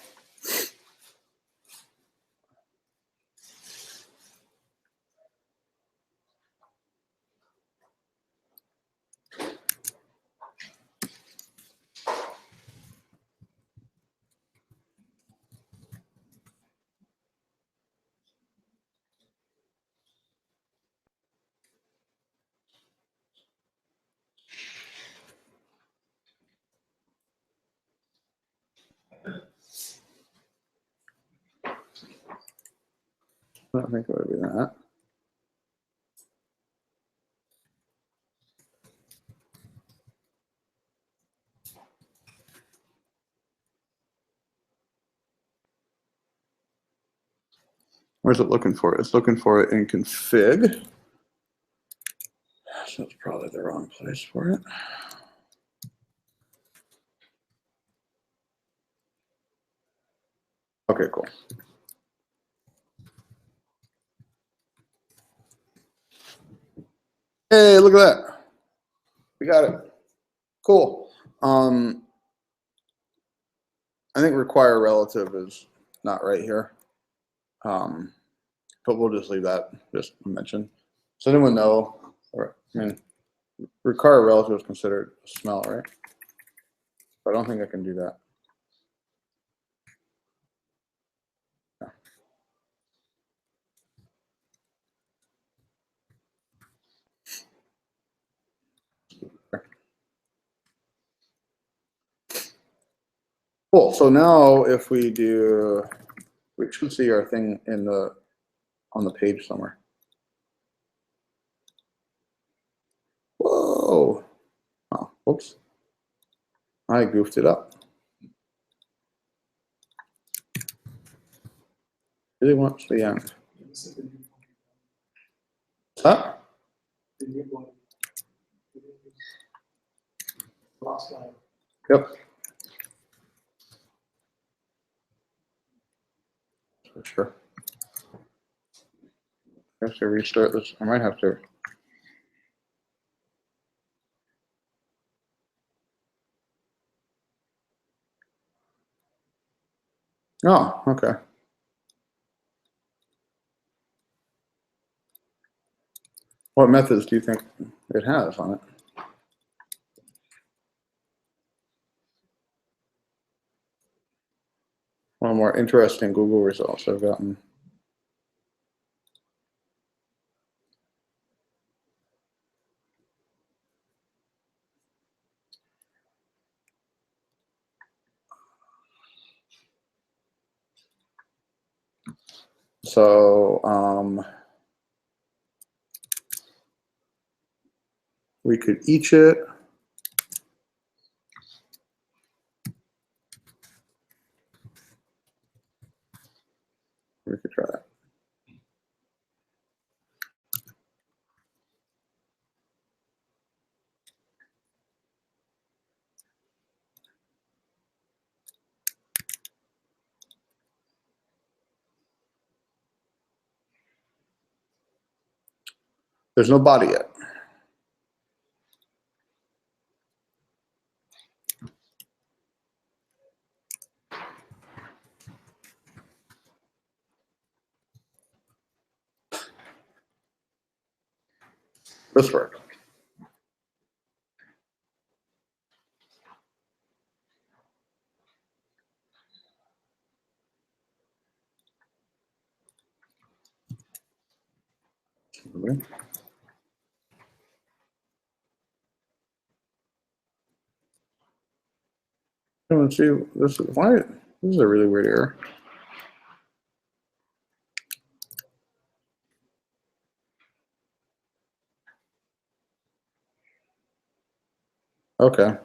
I don't think it would be that. Where's it looking for? It's looking for it in config. So it's probably the wrong place for it. Okay, cool. Hey, look at that. We got it. Cool. I think require relative is not right here. But we'll just leave that just mention. Does anyone know? Or, I mean, require relative is considered a smell, right? But I don't think I can do that. Cool. So now if we do, we should see our thing in the on the page somewhere. Whoa. Oh, whoops. I goofed it up. Really wants the end. This is the new one. Huh? The new one. Last line. Yep. For sure. I have to restart this. I might have to. Oh, okay. What methods do you think it has on it? One of the more interesting Google results I've gotten. So we could each it. We could try it. There's no body yet. This worked. Okay. Let's see. This is why. This is a really weird error. Okay.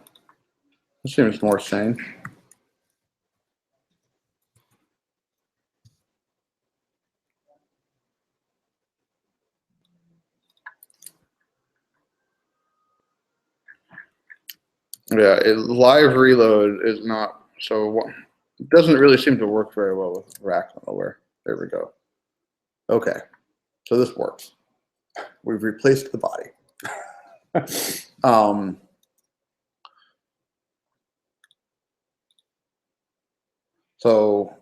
This seems more sane. Yeah, live reload is not so. It doesn't really seem to work very well with rack unaware. There we go. Okay, so this works. We've replaced the body. So,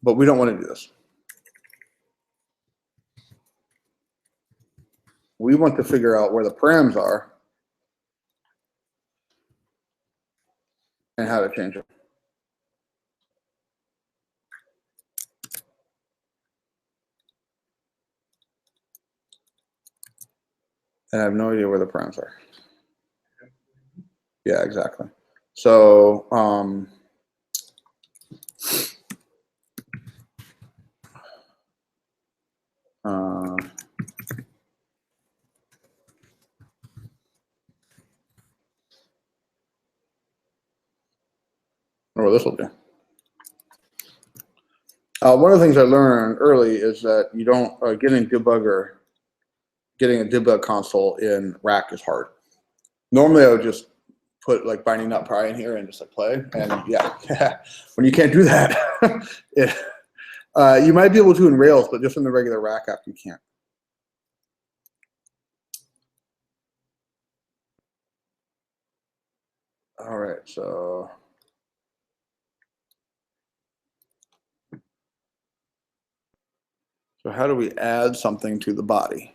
but we don't want to do this. We want to figure out where the params are and how to change them. And I have no idea where the params are. Yeah, exactly. So, this will do. One of the things I learned early is that you don't getting a debug console in rack is hard. Normally, I would just put like binding nut pry in here and just like play. And yeah, when you can't do that, you might be able to in Rails, but just in the regular rack app, you can't. All right, so. So how do we add something to the body?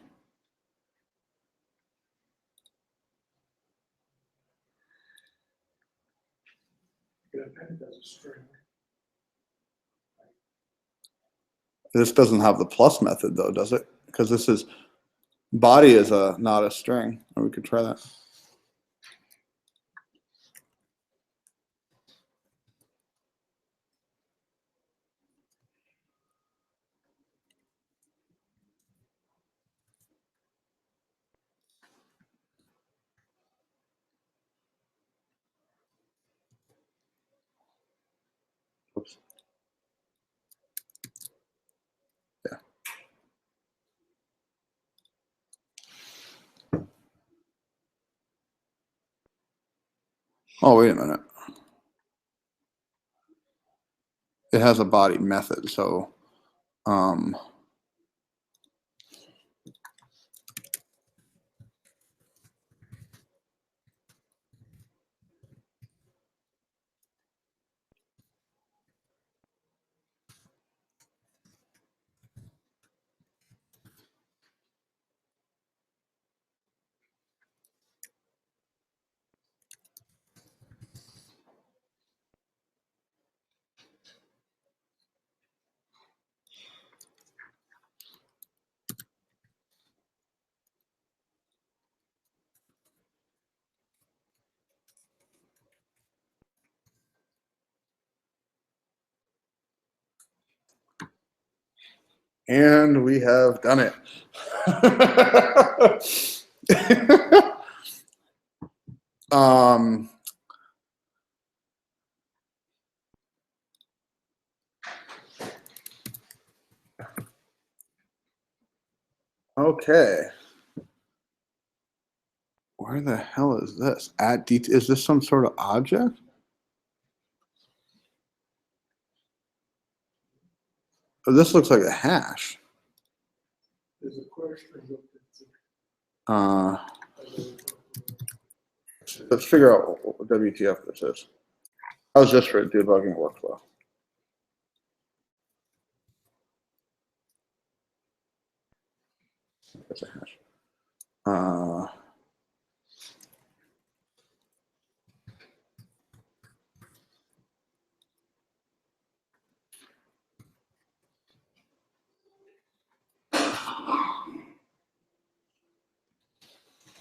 This doesn't have the plus method though, does it? Because this is body is not a string. Or we could try that. Oh, wait a minute. It has a body method, so and we have done it. um, okay. Where the hell is this? Add detail. Is this some sort of object? Oh, this looks like a hash. There's a query string built into Uh, it. let's figure out what WTF this is. How's this for debugging workflow? That's a hash.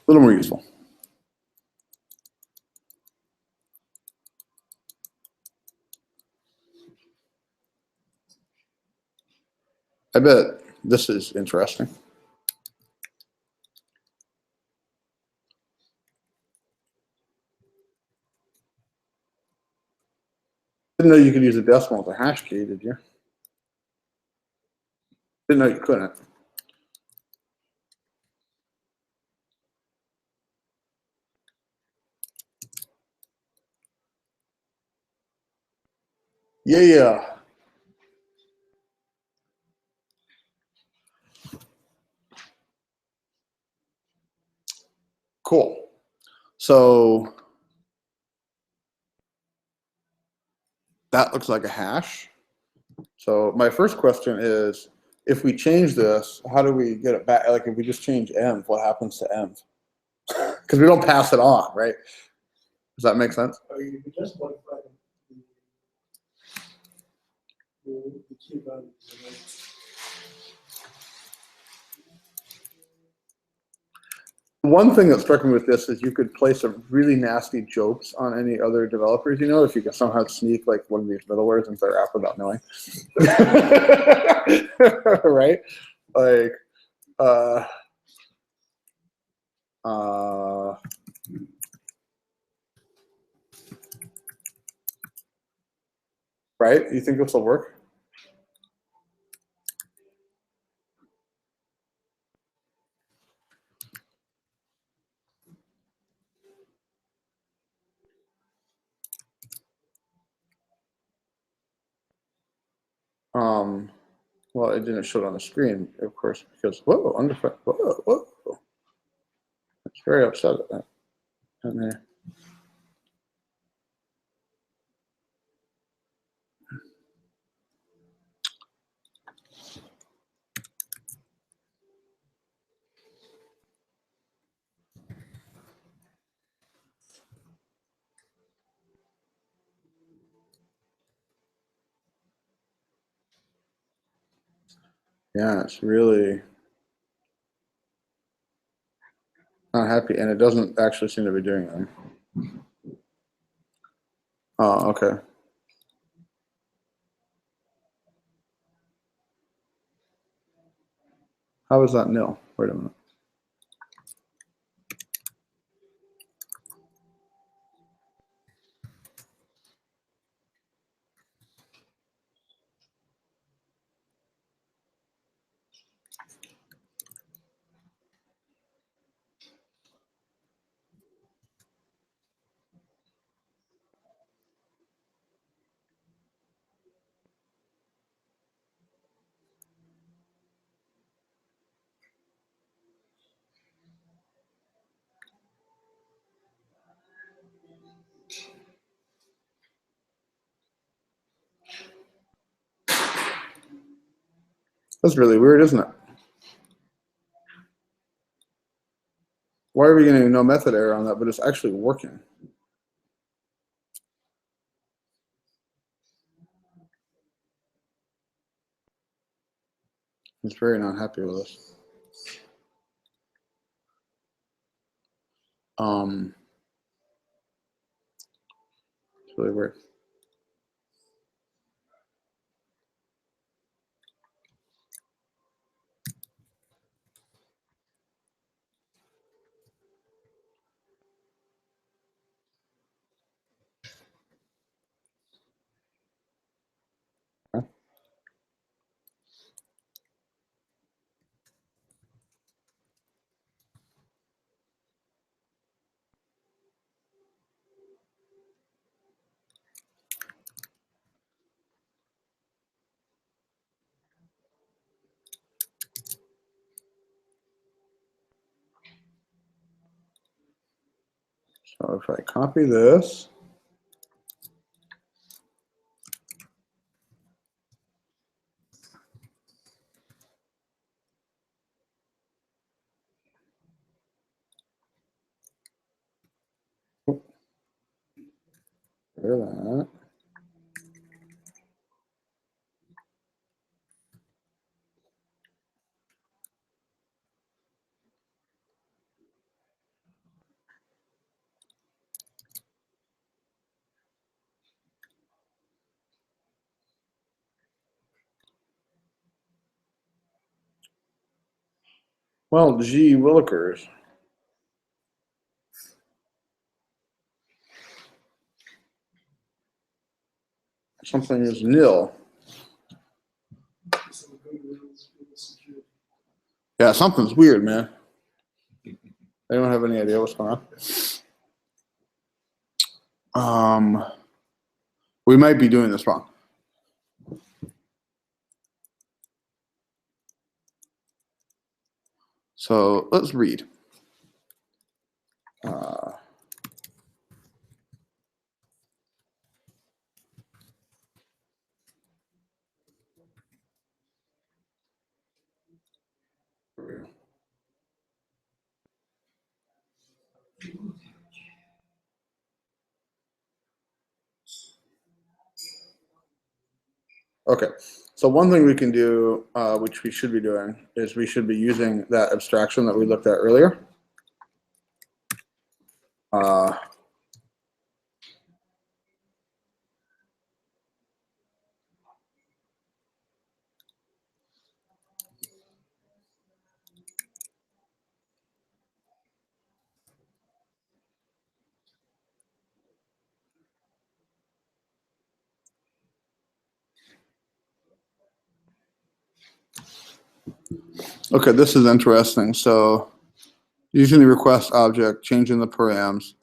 A little more useful. I bet this is interesting. Didn't know you could use a decimal as a hash key, did you? Didn't know you couldn't. Yeah. Cool. So that looks like a hash. So my first question is, if we change this, how do we get it back? Like if we just change env, what happens to env? Because we don't pass it on, right? Does that make sense? You could just modify the key value. One thing that struck me with this is you could play some really nasty jokes on any other developers, you know, if you can somehow sneak like one of these middlewares into their app without knowing. Right? Like, right? You think this will work? Well, it didn't show it on the screen, of course, because whoa, whoa. It's very upset at that. And, yeah, it's really not happy, and it doesn't actually seem to be doing anything. Oh, okay. How is that nil? Wait a minute. That's really weird, isn't it? Why are we getting no method error on that, but it's actually working? It's very not happy with us. It's really weird. So if I copy this, clear that. Well, gee willikers. Something is nil. Some good rules, good security. Yeah, something's weird, man. I don't have any idea what's going on. We might be doing this wrong. So let's read. Okay, so one thing we can do, which we should be doing, is we should be using that abstraction that we looked at earlier. Okay, this is interesting. So using the request object, changing the params.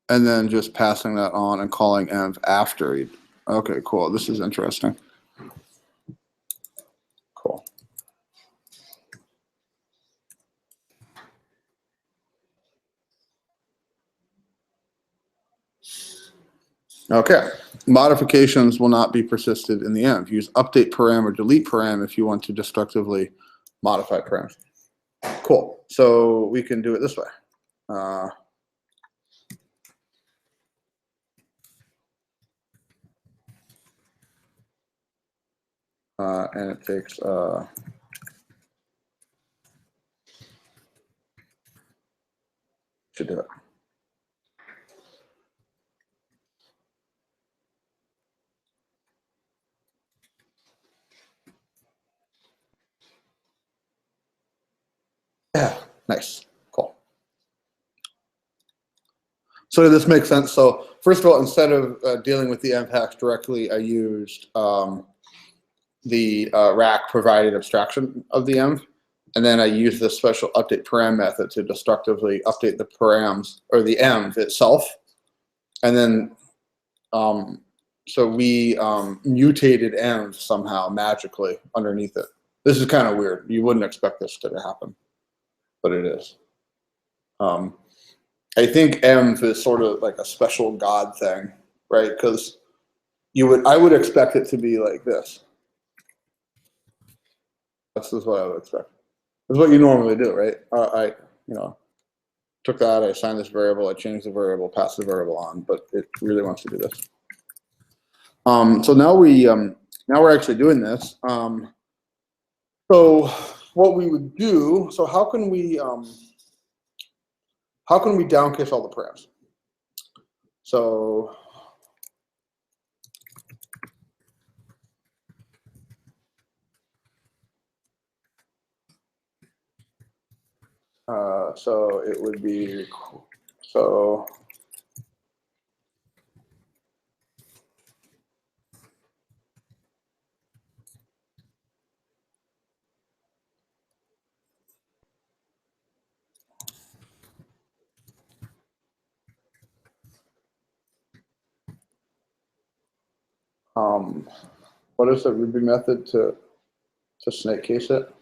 And then just passing that on and calling env after it. Okay, cool. This is interesting. Cool. Okay. Modifications will not be persisted in the env. Use update param or delete param if you want to destructively modify params. Cool. So we can do it this way. And it takes should do it. Yeah, nice, cool. So this makes sense. So first of all, instead of dealing with the env hacks directly, I used the rack provided abstraction of the env, and then I used this special update param method to destructively update the params or the env itself, and then so we mutated env somehow magically underneath it. This is kind of weird. You wouldn't expect this to happen, but it is. I think env is sort of like a special God thing, right? Because I would expect it to be like this. This is what I would expect. This is what you normally do, right? Took that, I assigned this variable, I changed the variable, passed the variable on, but it really wants to do this. So now we're actually doing this. So what we would do, so how can we downcase all the params? So so it would be so what is the Ruby method to snake case it?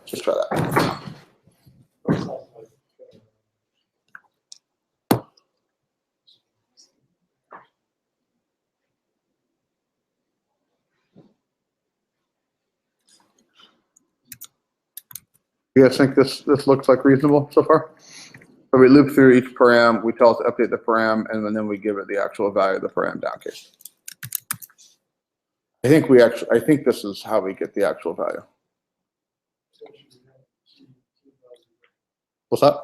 Just try that. You guys think this looks like reasonable so far? So we loop through each param, we tell it to update the param, and then we give it the actual value of the param downcase. I think this is how we get the actual value. What's that?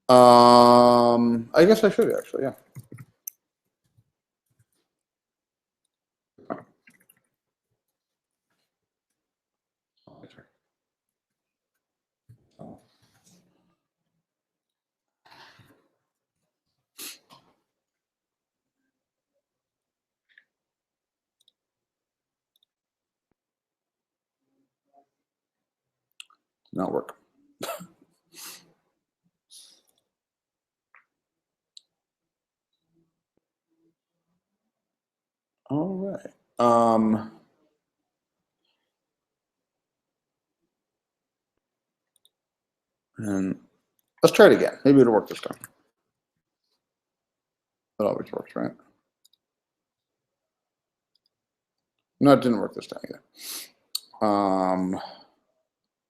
I guess I should actually, yeah. Not work. All right. And let's try it again. Maybe it'll work this time. It always works, right? No, it didn't work this time either.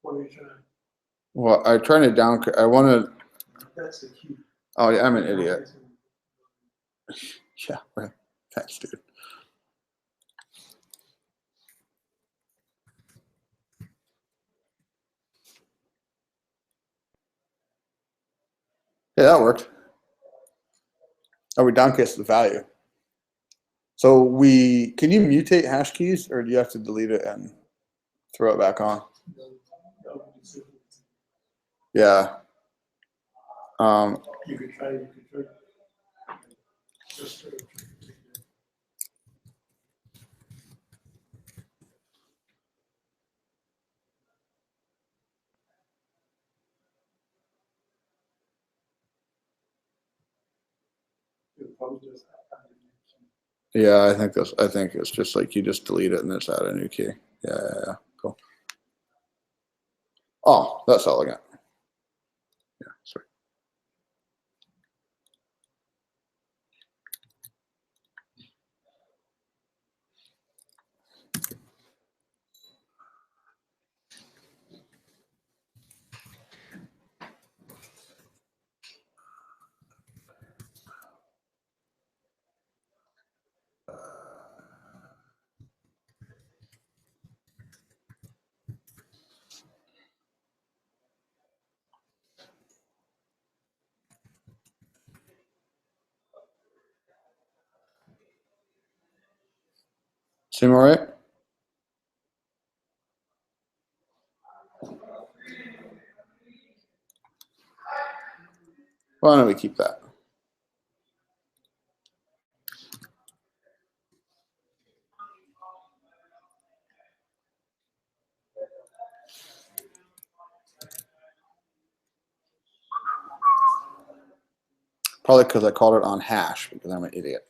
What are you trying? Well, I'm trying to I want to. That's the key. Oh, yeah, I'm an idiot. Yeah, right. Thanks, dude. Yeah, that worked. Oh, we downcasted the value. So can you mutate hash keys, or do you have to delete it and throw it back on? Yeah. You could try. Just Yeah, I think it's just like you just delete it and just add a new key. Yeah. Cool. Oh, that's elegant. Yeah, sorry. Seem all right? Why don't we keep that? Probably because I called it on hash because I'm an idiot.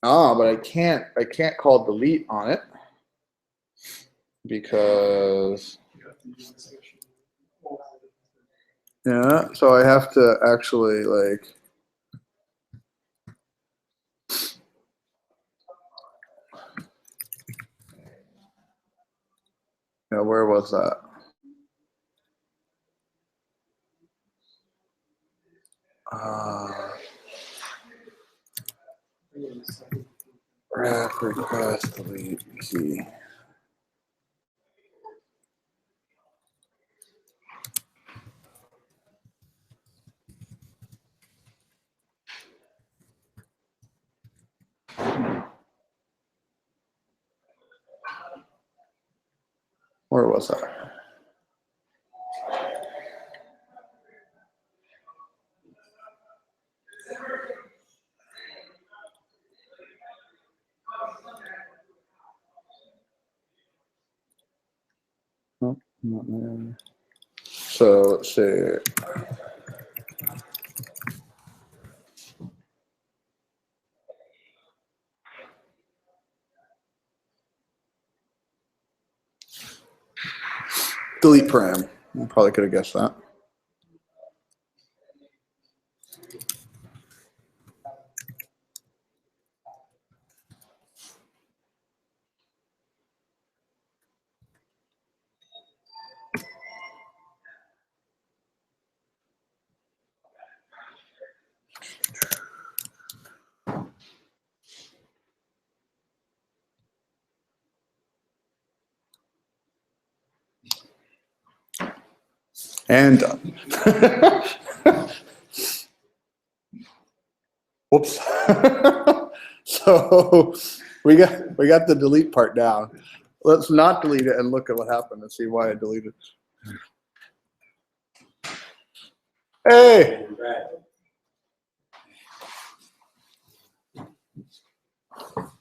Ah, but I can't call delete on it because yeah, so I have to actually like where was that? Rack request delete key. Where was that? Nope, not there. So let's see. Delete param. You probably could have guessed that. And done. Whoops. So we got the delete part down. Let's not delete it and look at what happened and see why I deleted it. Hey,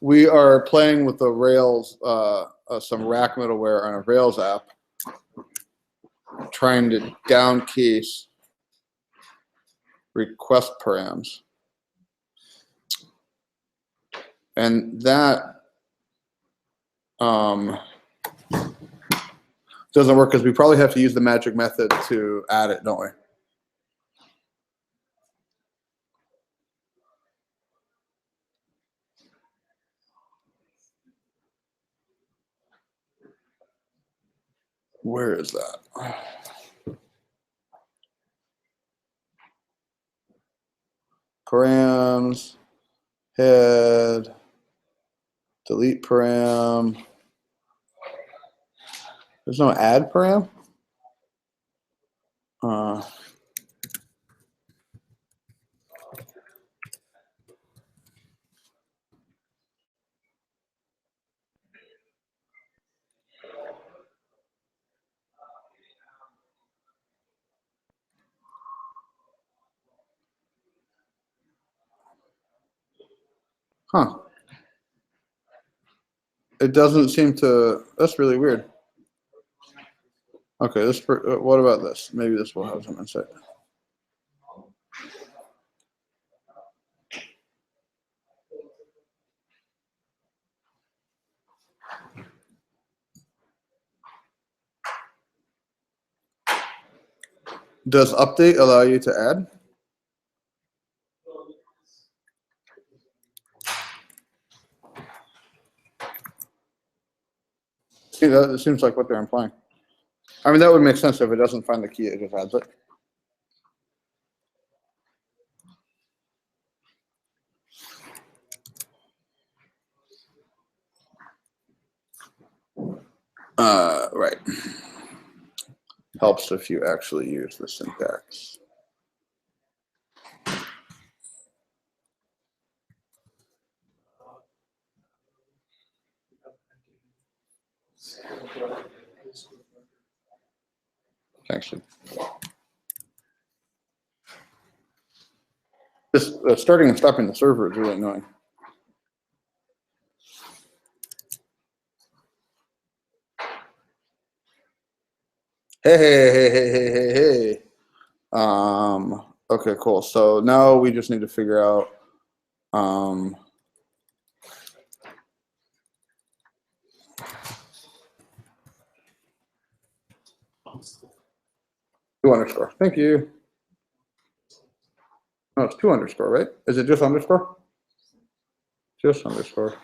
we are playing with the Rails, some rack middleware on a Rails app, trying to down case request params. And that doesn't work because we probably have to use the magic method to add it, don't we? Where is that? Params, head, delete param. There's no add param? Huh. It doesn't seem to, that's really weird. Okay, what about this? Maybe this will have some insight. Does update allow you to add? See, that it seems like what they're implying. I mean, that would make sense if it doesn't find the key, it just adds it. Right. Helps if you actually use the syntax. Actually, this starting and stopping the server is really annoying. Hey. Okay, cool. So now we just need to figure out 2 underscore. Thank you. No, it's 2 underscore, right? Is it just underscore? Just underscore.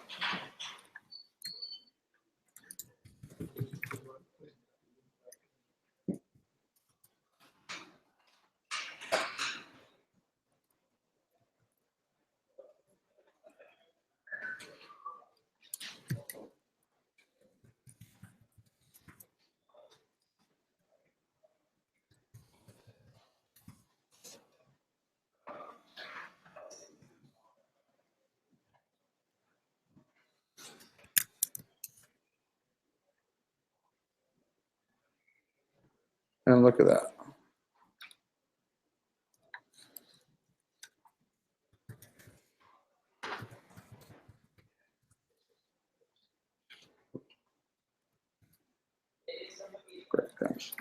And look at that. Great, thanks.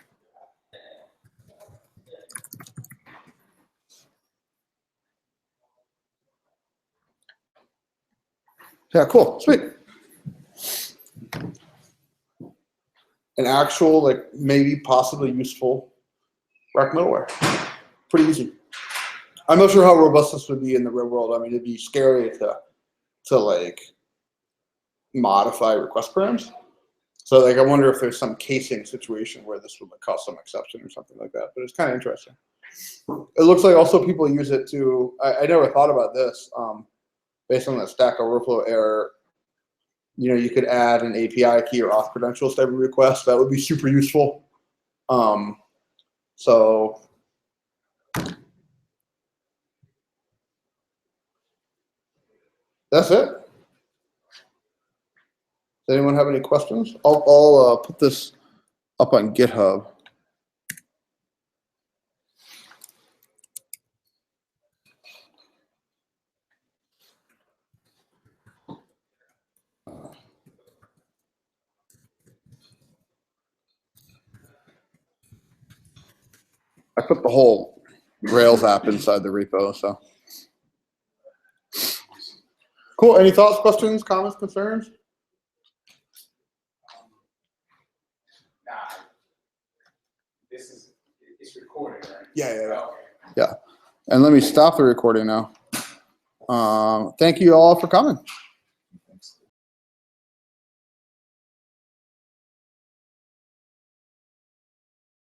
Yeah, cool, sweet. An actual, like maybe possibly useful rec middleware. Pretty easy. I'm not sure how robust this would be in the real world. I mean, it'd be scary to like modify request params. So like, I wonder if there's some casing situation where this would cause some exception or something like that. But it's kind of interesting. It looks like also people use it to. I never thought about this. Based on the Stack Overflow error, you know, you could add an API key or auth credentials to every request. That would be super useful. So that's it. Does anyone have any questions? I'll put this up on GitHub. I put the whole Rails app inside the repo, so. Cool, any thoughts, questions, comments, concerns? It's recorded, right? Yeah. Okay. Yeah, and let me stop the recording now. Thank you all for coming.